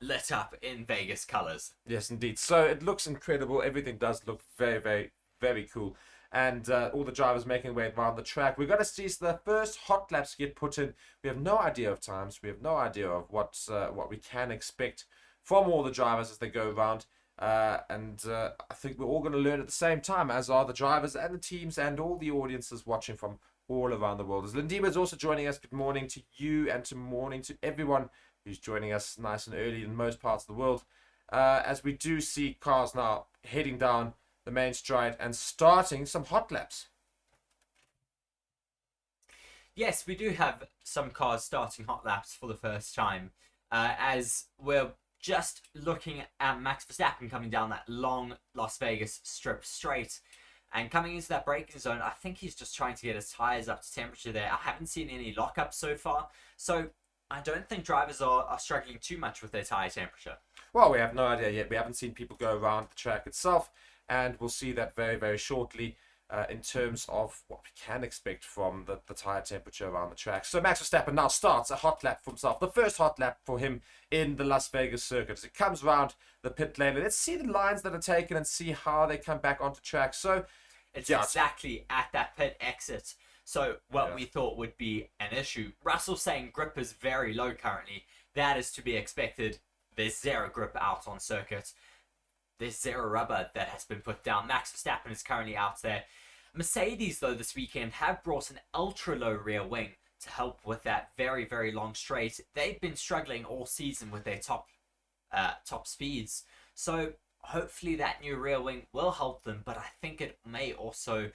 lit up in Vegas colors. Yes, indeed. So it looks incredible. Everything does look very, very, very cool. And all the drivers making their way around the track. We're going to see the first hot laps get put in. We have no idea of times. We have no idea of what we can expect from all the drivers as they go around. I think we're all going to learn at the same time, as are the drivers and the teams and all the audiences watching from all around the world. As Lindiba is also joining us, good morning to you and to morning to everyone who's joining us nice and early in most parts of the world. As we do see cars now heading down the main straight and starting some hot laps. Yes, we do have some cars starting hot laps for the first time, as we're just looking at Max Verstappen coming down that long Las Vegas strip straight and coming into that braking zone. I think he's just trying to get his tyres up to temperature there. I haven't seen any lockups so far, so I don't think drivers are struggling too much with their tyre temperature. Well, we have no idea yet. We haven't seen people go around the track itself, and we'll see that very, very shortly in terms of what we can expect from the tyre temperature around the track. So Max Verstappen now starts a hot lap for himself, the first hot lap for him in the Las Vegas circuit. As it comes around the pit lane, let's see the lines that are taken and see how they come back onto track. So it's exactly at that pit exit. So what we thought would be an issue. Russell saying grip is very low currently. That is to be expected. There's zero grip out on circuit. There's zero rubber that has been put down. Max Verstappen is currently out there. Mercedes, though, this weekend have brought an ultra-low rear wing to help with that very, very long straight. They've been struggling all season with their top speeds. So hopefully that new rear wing will help them, but I think it may also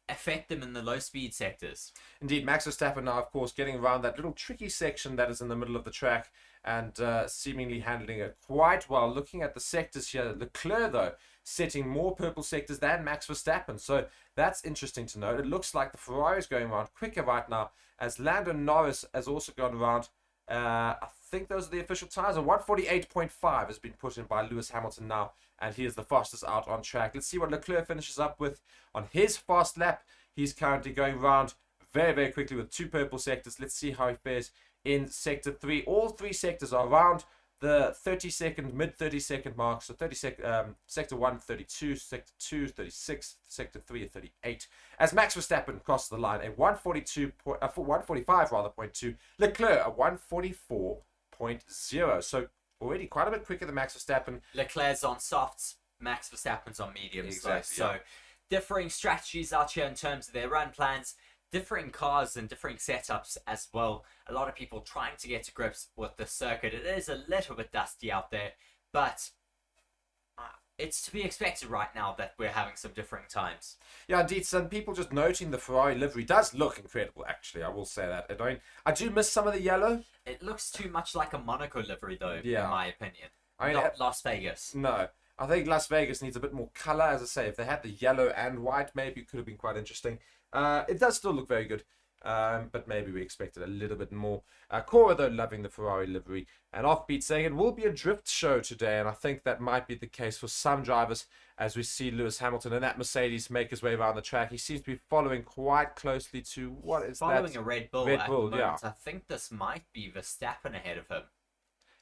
affect them in the low speed sectors. Indeed, Max Verstappen now, of course, getting around that little tricky section that is in the middle of the track and seemingly handling it quite well. Looking at the sectors here, Leclerc, though, setting more purple sectors than Max Verstappen. So that's interesting to note. It looks like the Ferrari is going around quicker right now, as Lando Norris has also gone around. I think those are the official tires. A 148.5 has been put in by Lewis Hamilton now, and he is the fastest out on track. Let's see what Leclerc finishes up with on his fast lap. He's currently going around very, very quickly with 2 purple sectors. Let's see how he fares in sector 3. All 3 sectors are around the 30-second, mid-30-second mark. So sector 1, 32, sector 2, 36, sector 3, 38. As Max Verstappen crosses the line, a 145 rather, 0.2. Leclerc, a 144.0. So already quite a bit quicker than Max Verstappen. Leclerc's on softs, Max Verstappen's on mediums. Exactly, So differing strategies out here in terms of their run plans, differing cars and differing setups as well. A lot of people trying to get to grips with the circuit. It is a little bit dusty out there, but it's to be expected right now that we're having some differing times. Yeah, indeed. Some people just noting the Ferrari livery does look incredible, actually. I will say that. I do miss some of the yellow. It looks too much like a Monaco livery, though, in my opinion. Not Las Vegas. No. I think Las Vegas needs a bit more colour. As I say, if they had the yellow and white, maybe it could have been quite interesting. It does still look very good, but maybe we expected a little bit more. Cora, though, loving the Ferrari livery. And Offbeat saying it will be a drift show today, and I think that might be the case for some drivers as we see Lewis Hamilton and that Mercedes make his way around the track. He seems to be following quite closely to what is following a Red Bull at the moment. Yeah. I think this might be Verstappen ahead of him.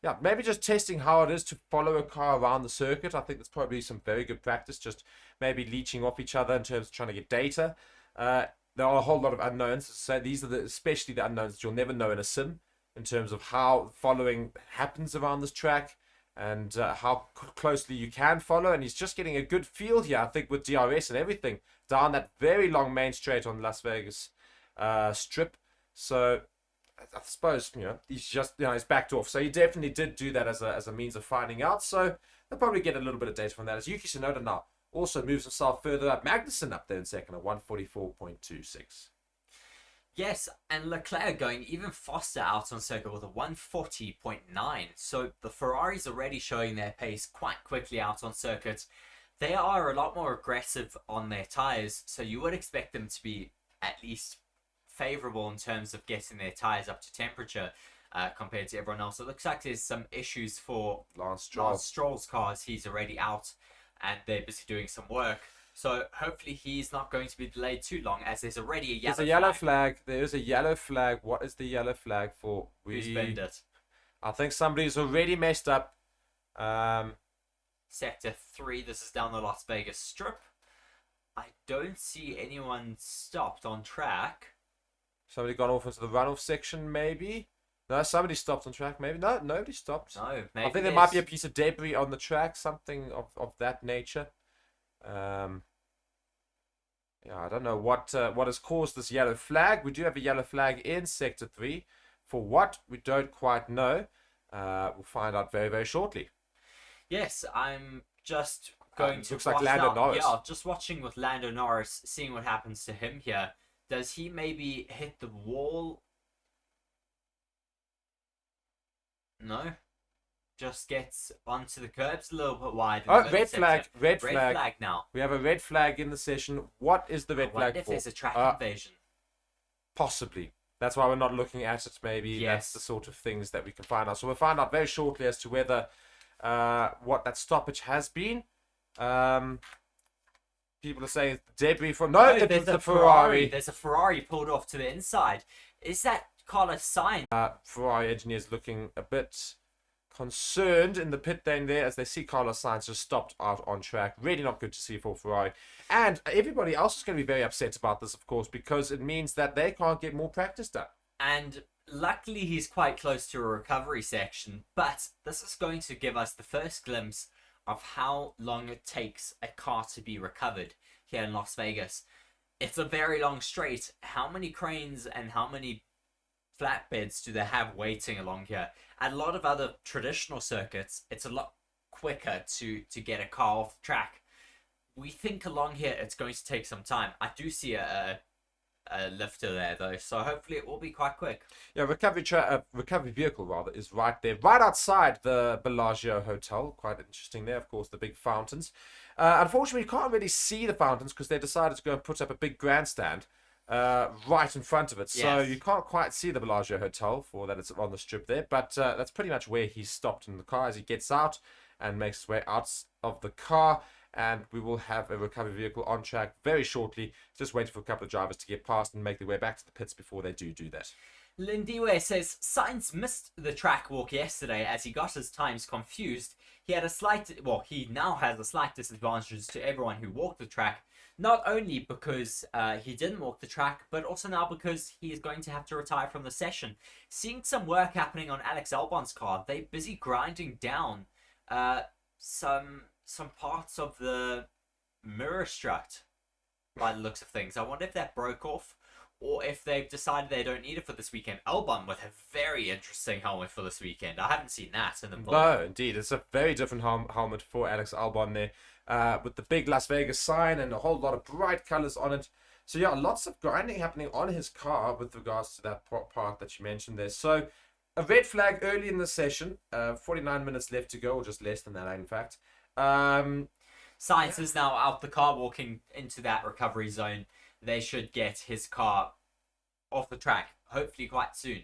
Yeah, maybe just testing how it is to follow a car around the circuit. I think that's probably some very good practice, just maybe leeching off each other in terms of trying to get data. There are a whole lot of unknowns. So these are especially the unknowns that you'll never know in a sim, in terms of how following happens around this track and how closely you can follow. And he's just getting a good feel here, I think, with DRS and everything down that very long main straight on Las Vegas strip. So I suppose, he's just, he's backed off. So he definitely did do that as a means of finding out. So they'll probably get a little bit of data from that. As Yuki Tsunoda now also moves himself further up. Magnussen up there in second at 144.26. Yes, and Leclerc going even faster out on circuit with a 140.9. So the Ferraris already showing their pace quite quickly out on circuit. They are a lot more aggressive on their tyres, so you would expect them to be at least favourable in terms of getting their tyres up to temperature. compared to everyone else. It looks like there's some issues for Lance Stroll. Lance Stroll's cars. He's already out and they're busy doing some work. So hopefully he's not going to be delayed too long, as there's already a yellow There's a yellow flag. There is a yellow flag. What is the yellow flag for? Who's bent it? I think somebody's already messed up. Sector 3, this is down the Las Vegas Strip. I don't see anyone stopped on track. Somebody gone off into the runoff section, maybe? No, somebody stopped on track, maybe? No, nobody stopped. No, maybe I think there might be a piece of debris on the track, something of that nature. Yeah, I don't know what has caused this yellow flag. We do have a yellow flag in Sector 3. For what, we don't quite know. We'll find out very, very shortly. Yes, I'm just going to looks like watch Lando now. Norris. Yeah, just watching with Lando Norris, seeing what happens to him here. Does he maybe hit the wall? No. Just gets onto the curbs a little bit wide. Oh, red flag. Red flag. Flag now. We have a red flag in the session. What is the red I wonder flag if for? there's a track invasion. Possibly. That's why we're not looking at it, maybe. Yes. That's the sort of things that we can find out. So we'll find out very shortly as to whether what that stoppage has been. People are saying debris from... No, Oh, it there's was a the Ferrari. There's a Ferrari pulled off to the inside. Is that Carlos Sainz? Ferrari engineers looking a bit concerned in the pit lane there as they see Carlos Sainz just stopped out on track. Really not good to see for Ferrari. And everybody else is going to be very upset about this, of course, because it means that they can't get more practice done. And luckily he's quite close to a recovery section, but this is going to give us the first glimpse of how long it takes a car to be recovered here in Las Vegas. It's a very long straight. How many cranes and how many flatbeds do they have waiting along here? At a lot of other traditional circuits, it's a lot quicker to get a car off the track. We think along here it's going to take some time. I do see a lifter there though, so hopefully it will be quite quick. Yeah, recovery vehicle rather is right there, right outside the Bellagio Hotel. Quite interesting there, of course, the big fountains. Unfortunately, you can't really see the fountains because they decided to go and put up a big grandstand right in front of it. So Yes. you can't quite see the Bellagio Hotel for that it's on the strip there. But that's pretty much where he's stopped in the car as he gets out and makes his way out of the car. And we will have a recovery vehicle on track very shortly. Just waiting for a couple of drivers to get past and make their way back to the pits before they do that. Lindiwe says Sainz missed the track walk yesterday as he got his times confused. He now has a slight disadvantage to everyone who walked the track, not only because he didn't walk the track, but also now because he is going to have to retire from the session. Seeing some work happening on Alex Albon's car, they're busy grinding down some parts of the mirror strut by the looks of things. I wonder if that broke off or if they've decided they don't need it for this weekend. Albon with a very interesting helmet for this weekend. I haven't seen that in the book. No, indeed. It's a very different helmet for Alex Albon there, with the big Las Vegas sign and a whole lot of bright colors on it. So yeah, lots of grinding happening on his car with regards to that part that you mentioned there. So a red flag early in the session, 49 minutes left to go, or just less than that in fact. Sainz is now out the car walking into that recovery zone. They should get his car off the track, hopefully quite soon.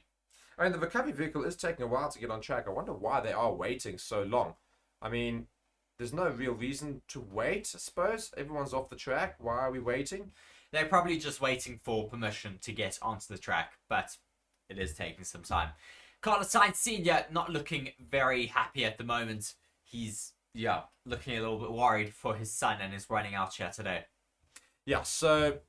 I mean, the recovery vehicle is taking a while to get on track. I wonder why they are waiting so long. I mean, there's no real reason to wait, I suppose. Everyone's off the track. Why are we waiting? They're probably just waiting for permission to get onto the track, but it is taking some time. Carlos Sainz Sr. not looking very happy at the moment. He's, looking a little bit worried for his son and is running out here today. Yeah, so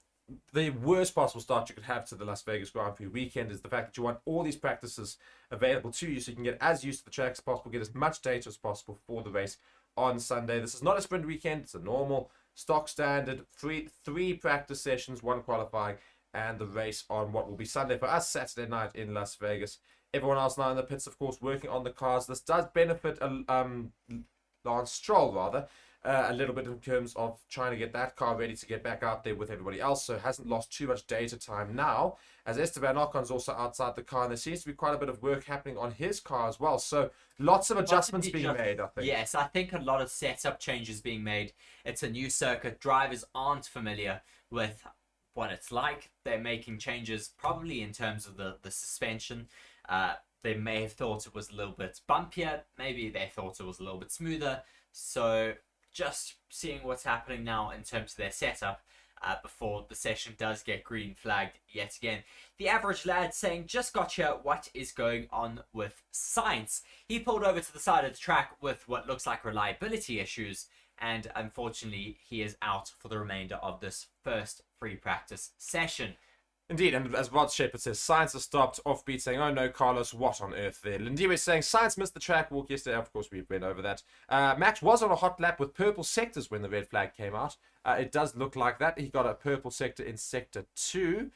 the worst possible start you could have to the Las Vegas Grand Prix weekend is the fact that you want all these practices available to you so you can get as used to the track as possible, get as much data as possible for the race on Sunday. This is not a sprint weekend. It's a normal, stock standard, three practice sessions, one qualifying, and the race on what will be Sunday for us, Saturday night in Las Vegas. Everyone else now in the pits, of course, working on the cars. This does benefit Lance Stroll, rather, a little bit in terms of trying to get that car ready to get back out there with everybody else, so hasn't lost too much data time now, as Esteban Ocon's also outside the car, and there seems to be quite a bit of work happening on his car as well, so lots of adjustments being made, I think. Yes, I think a lot of setup changes being made. It's a new circuit. Drivers aren't familiar with what it's like. They're making changes probably in terms of the suspension. they may have thought it was a little bit bumpier. Maybe they thought it was a little bit smoother. So just seeing what's happening now in terms of their setup before the session does get green flagged yet again. The average lad saying, just got here, what is going on with science? He pulled over to the side of the track with what looks like reliability issues, and unfortunately he is out for the remainder of this first free practice session. Indeed, and as Rod Shepherd says, science has stopped. Offbeat saying, oh no, Carlos, what on earth there? Lindiwe saying, science missed the track walk yesterday. Of course, we went over that. Max was on a hot lap with purple sectors when the red flag came out. It does look like that. He got a purple sector in Sector 2.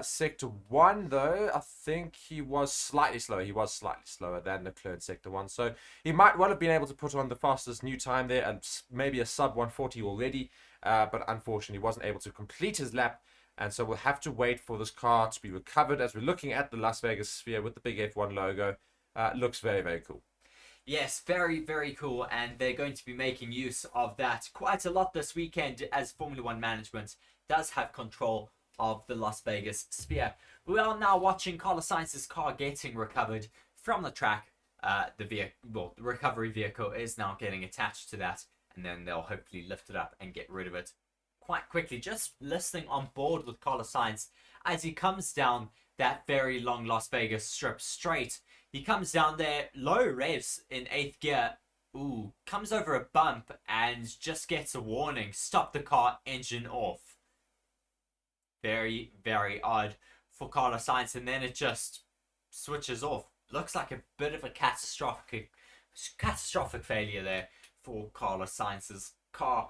Sector 1, though, I think he was slightly slower. He was slightly slower than Leclerc in Sector 1. So he might well have been able to put on the fastest new time there and maybe a sub 140 already. But unfortunately, wasn't able to complete his lap. And so we'll have to wait for this car to be recovered as we're looking at the Las Vegas sphere with the big F1 logo. Looks very, very cool. Yes, very, very cool. And they're going to be making use of that quite a lot this weekend as Formula One management does have control of the Las Vegas sphere. We are now watching Carlos Sainz's car getting recovered from the track. The recovery vehicle is now getting attached to that. And then they'll hopefully lift it up and get rid of it quite quickly. Just listening on board with Carlos Sainz as he comes down that very long Las Vegas strip straight. He comes down there, low revs in 8th gear. Ooh, comes over a bump and just gets a warning. Stop the car, engine off. Very, very odd for Carlos Sainz. And then it just switches off. Looks like a bit of a catastrophic failure there for Carlos Sainz's car.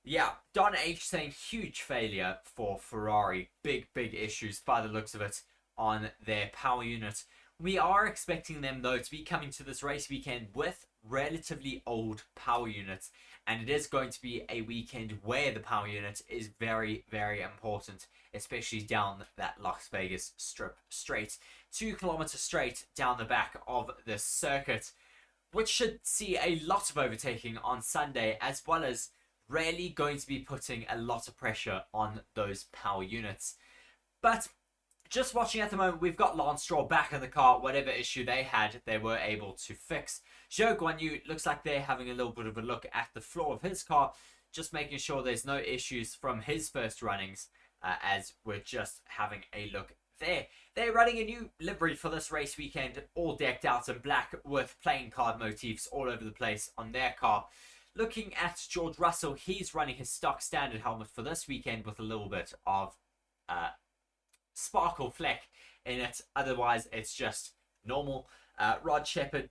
Yeah, Don H saying huge failure for Ferrari. Big, big issues by the looks of it on their power unit. We are expecting them, though, to be coming to this race weekend with relatively old power units. And it is going to be a weekend where the power unit is very, very important, especially down that Las Vegas strip straight. 2 kilometers straight down the back of the circuit, which should see a lot of overtaking on Sunday, as well as really going to be putting a lot of pressure on those power units. But just watching at the moment, we've got Lance Stroll back in the car. Whatever issue they had, they were able to fix. Zhou Guanyu looks like they're having a little bit of a look at the floor of his car, just making sure there's no issues from his first runnings, as we're just having a look there. They're running a new livery for this race weekend, all decked out in black with playing card motifs all over the place on their car. Looking at George Russell, he's running his stock standard helmet for this weekend with a little bit of sparkle fleck in it. Otherwise, it's just normal. Rod Shepherd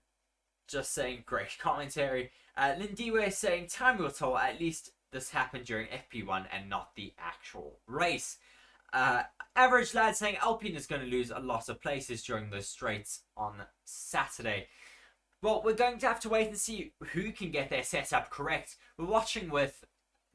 just saying great commentary. Lindiwe saying time will tell. At least this happened during FP1 and not the actual race. Average Lad saying Alpine is going to lose a lot of places during those straights on Saturday. Well, we're going to have to wait and see who can get their setup correct. We're watching with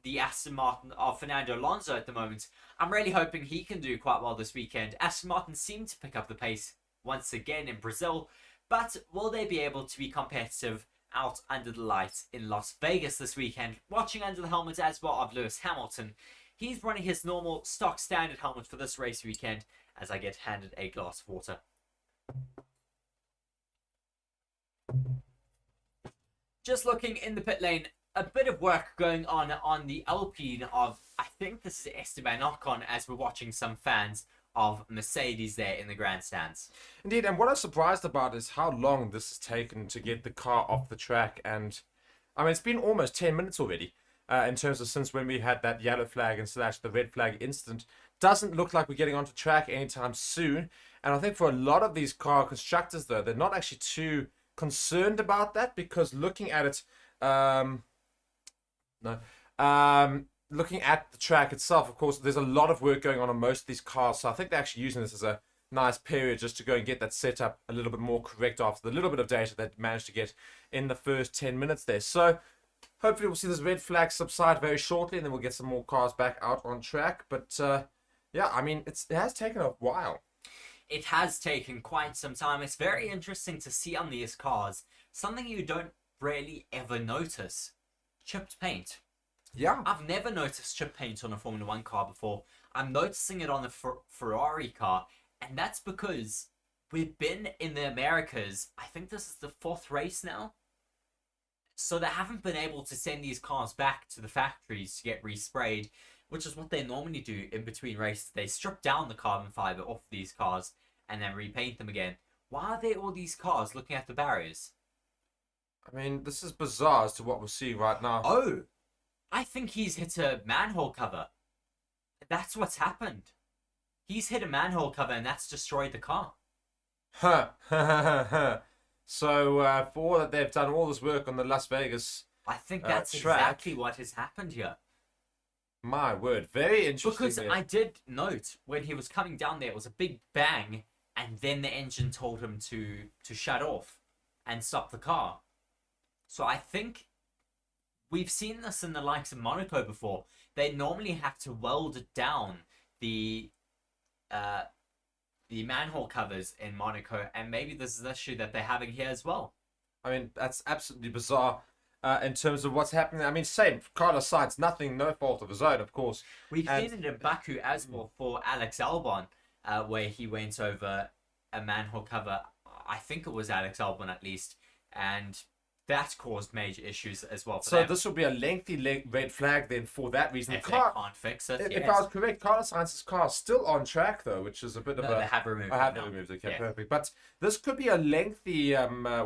the Aston Martin of Fernando Alonso at the moment. I'm really hoping he can do quite well this weekend. Aston Martin seemed to pick up the pace once again in Brazil, but will they be able to be competitive out under the lights in Las Vegas this weekend? Watching under the helmet as well of Lewis Hamilton. He's running his normal stock standard helmet for this race weekend as I get handed a glass of water. Just looking in the pit lane, a bit of work going on the Alpine of, I think this is Esteban Ocon, as we're watching some fans of Mercedes there in the grandstands. Indeed, and what I'm surprised about is how long this has taken to get the car off the track. And I mean, it's been almost 10 minutes already in terms of since when we had that yellow flag and slash the red flag incident. Doesn't look like we're getting onto track anytime soon. And I think for a lot of these car constructors, though, they're not actually too concerned about that, because looking at it, looking at the track itself, of course, there's a lot of work going on most of these cars. So I think they're actually using this as a nice period just to go and get that setup a little bit more correct after the little bit of data they managed to get in the first 10 minutes there. So hopefully we'll see this red flag subside very shortly, and then we'll get some more cars back out on track. But yeah, I mean, it has taken a while. It has taken quite some time. It's very interesting to see on these cars something you don't really ever notice: chipped paint. Yeah. I've never noticed chip paint on a Formula 1 car before. I'm noticing it on the Ferrari car, and that's because we've been in the Americas, I think this is the 4th race now. So they haven't been able to send these cars back to the factories to get resprayed, which is what they normally do in between races. They strip down the carbon fiber off these cars and then repaint them again. Why are there all these cars looking at the barriers? I mean, this is bizarre as to what we're seeing right now. Oh, I think he's hit a manhole cover. That's what's happened. He's hit a manhole cover and that's destroyed the car. Huh. So, for all that they've done all this work on the Las Vegas I think that's track. exactly what has happened here. My word, very interesting. Because I did note when he was coming down there, it was a big bang, and then the engine told him to shut off and stop the car. So I think we've seen this in the likes of Monaco before. They normally have to weld down the manhole covers in Monaco, and maybe this is the issue that they're having here as well. I mean, that's absolutely bizarre in terms of what's happening. I mean, same, Carlos Sainz, nothing, no fault of his own, of course. We've seen it in Baku as well for Alex Albon, where he went over a manhole cover. I think it was Alex Albon at least, and that caused major issues as well for So them. this will be a lengthy red flag then for that reason. If The they car, can't fix it, if I was correct, Carlos Sainz's car is still on track though, which is a bit of No, a... they have removed I have it now. removed it, okay, Yeah. perfect. But this could be a lengthy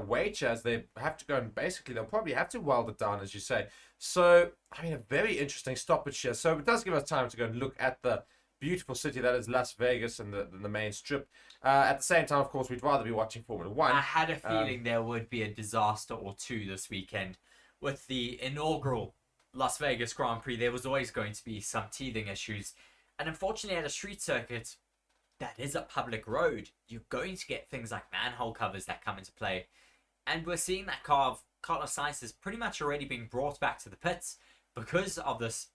wait as they have to go and basically they'll probably have to weld it down, as you say. So, I mean, a very interesting stoppage here. So it does give us time to go and look at the beautiful city that is Las Vegas and the main strip. At the same time, of course, we'd rather be watching Formula 1. I had a feeling there would be a disaster or two this weekend. With the inaugural Las Vegas Grand Prix, there was always going to be some teething issues. And unfortunately, at a street circuit that is a public road, you're going to get things like manhole covers that come into play. And we're seeing that car of Carlos Sainz is pretty much already being brought back to the pits because of this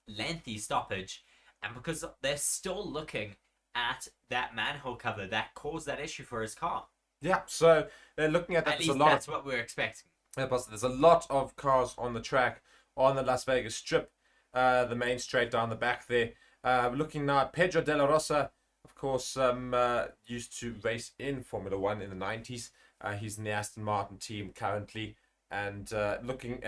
lengthy stoppage, and because they're still looking at that manhole cover that caused that issue for his car. Yeah, so they're looking at that. At There's a least lot that's of, what we're expecting. yeah, plus there's a lot of cars on the track on the Las Vegas Strip, the main straight down the back there. Looking now at Pedro de la Rosa, of course, used to race in Formula 1 in the 90s. He's in the Aston Martin team currently. And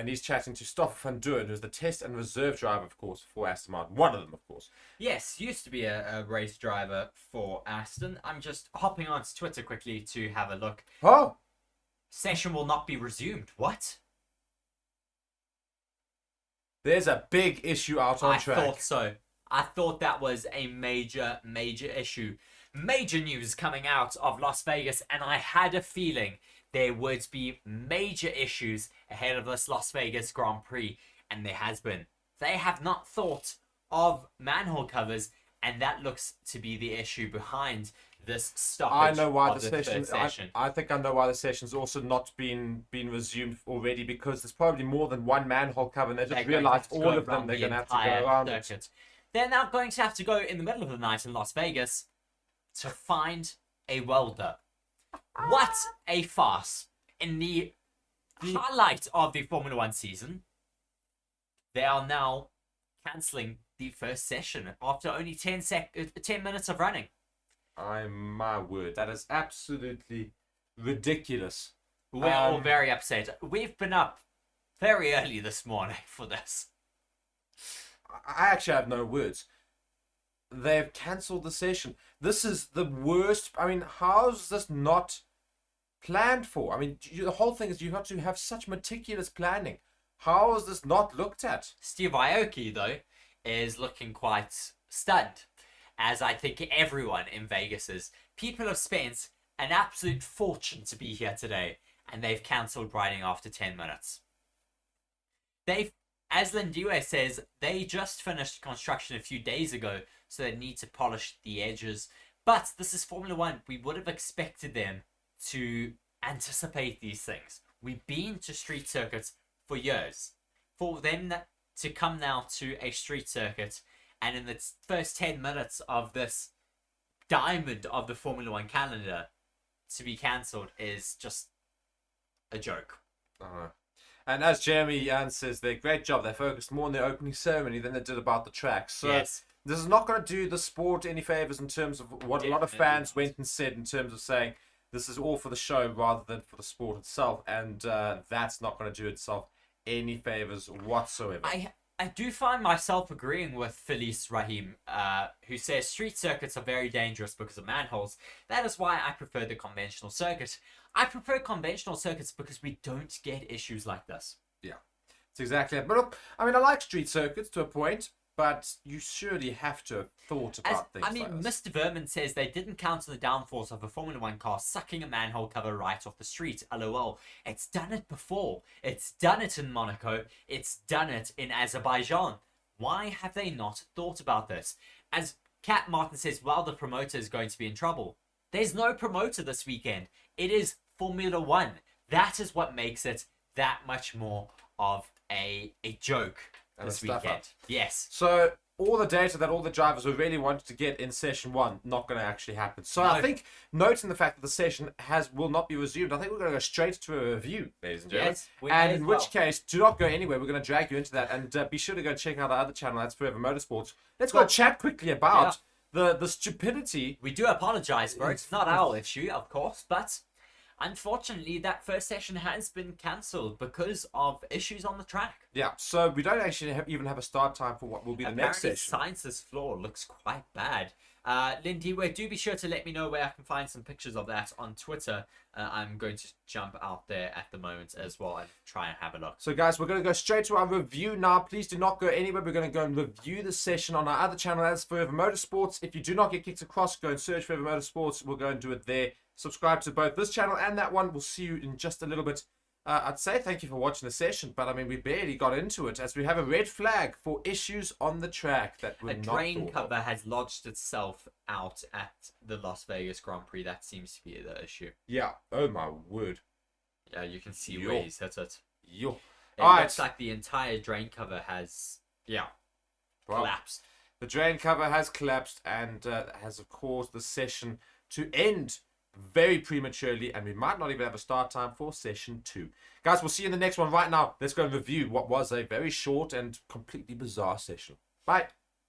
he's chatting to Stoffel van Doorn, who's the test and reserve driver, of course, for Aston Martin. One of them, of course. Yes, used to be a race driver for Aston. I'm just hopping onto Twitter quickly to have a look. Oh! Session will not be resumed. What? There's a big issue out on track. I thought so. I thought that was a major, major issue. Major news coming out of Las Vegas, and I had a feeling there would be major issues ahead of this Las Vegas Grand Prix, and there has been. They have not thought of manhole covers, and that looks to be the issue behind this stoppage. I know why of the third session. I think I know why the session's also not been resumed already, because there's probably more than one manhole cover, and they just realised all of them they're going to have to go around it. They're now going to have to go in the middle of the night in Las Vegas to find a welder. What a farce. In the highlight of the Formula 1 season, they are now cancelling the first session after only 10 minutes of running. My word, that is absolutely ridiculous. We're all very upset. We've been up very early this morning for this. I actually have no words. They've cancelled the session. This is the worst. I mean, how is this not planned for? I mean, the whole thing is you have to have such meticulous planning. How is this not looked at? Steve Aoki, though, is looking quite stunned, as I think everyone in Vegas is. People have spent an absolute fortune to be here today, and they've cancelled riding after 10 minutes. As Lindiwe says, they just finished construction a few days ago, so they need to polish the edges. But this is Formula 1. We would have expected them to anticipate these things. We've been to street circuits for years. For them to come now to a street circuit, and in the first 10 minutes of this diamond of the Formula 1 calendar to be cancelled is just a joke. And as Jeremy Yan says, great job. They focused more on their opening ceremony than they did about the track. So yes. This is not going to do the sport any favors in terms of what a lot of fans Definitely not. went and said in terms of saying this is all for the show rather than for the sport itself, and that's not going to do itself any favors whatsoever. I do find myself agreeing with Felice Rahim, who says street circuits are very dangerous because of manholes. That is why I prefer the conventional circuit. I prefer conventional circuits because we don't get issues like this. Yeah, it's exactly it. But look, I mean, I like street circuits to a point, but you surely have to have thought about things like this. Mr. Verman says they didn't counter the downforce of a Formula 1 car sucking a manhole cover right off the street. LOL. It's done it before. It's done it in Monaco. It's done it in Azerbaijan. Why have they not thought about this? As Cat Martin says, well, the promoter is going to be in trouble. There's no promoter this weekend. It is Formula 1. That is what makes it that much more of a joke And this a step weekend. up. Yes. So all the data that all the drivers were really wanted to get in session 1, not going to actually happen. So No. I think, noting the fact that the session will not be resumed, I think we're going to go straight to a review, ladies and gentlemen. Yes, we And may in as which well. case, do not go anywhere. We're going to drag you into that, and be sure to go check out our other channel. That's Forever Motorsports. Let's go chat quickly about the stupidity. We do apologize for it. It's not our issue, of course, but unfortunately, that first session has been cancelled because of issues on the track. Yeah, so we don't actually even have a start time for what will be the next Apparently, session. Science's floor looks quite bad. Lindy, do be sure to let me know where I can find some pictures of that on Twitter. I'm going to jump out there at the moment as well and try and have a look. So guys, we're going to go straight to our review now. Please do not go anywhere. We're going to go and review the session on our other channel, that's Forever Motorsports. If you do not get kicked across, go and search Forever Motorsports. We'll go and do it there. Subscribe to both this channel and that one. We'll see you in just a little bit. I'd say thank you for watching the session, but I mean, we barely got into it as we have a red flag for issues on the track that were A not drain thought of. cover has lodged itself out at the Las Vegas Grand Prix. That seems to be the issue. Yeah. Oh my word. Yeah, you can see Yo. where he's hit it. Yo. It All looks right. like the entire drain cover has, Well, collapsed. the drain cover has collapsed and has caused the session to end very prematurely, and we might not even have a start time for session 2. Guys, we'll see you in the next one. Right now, let's go and review what was a very short and completely bizarre session. Bye.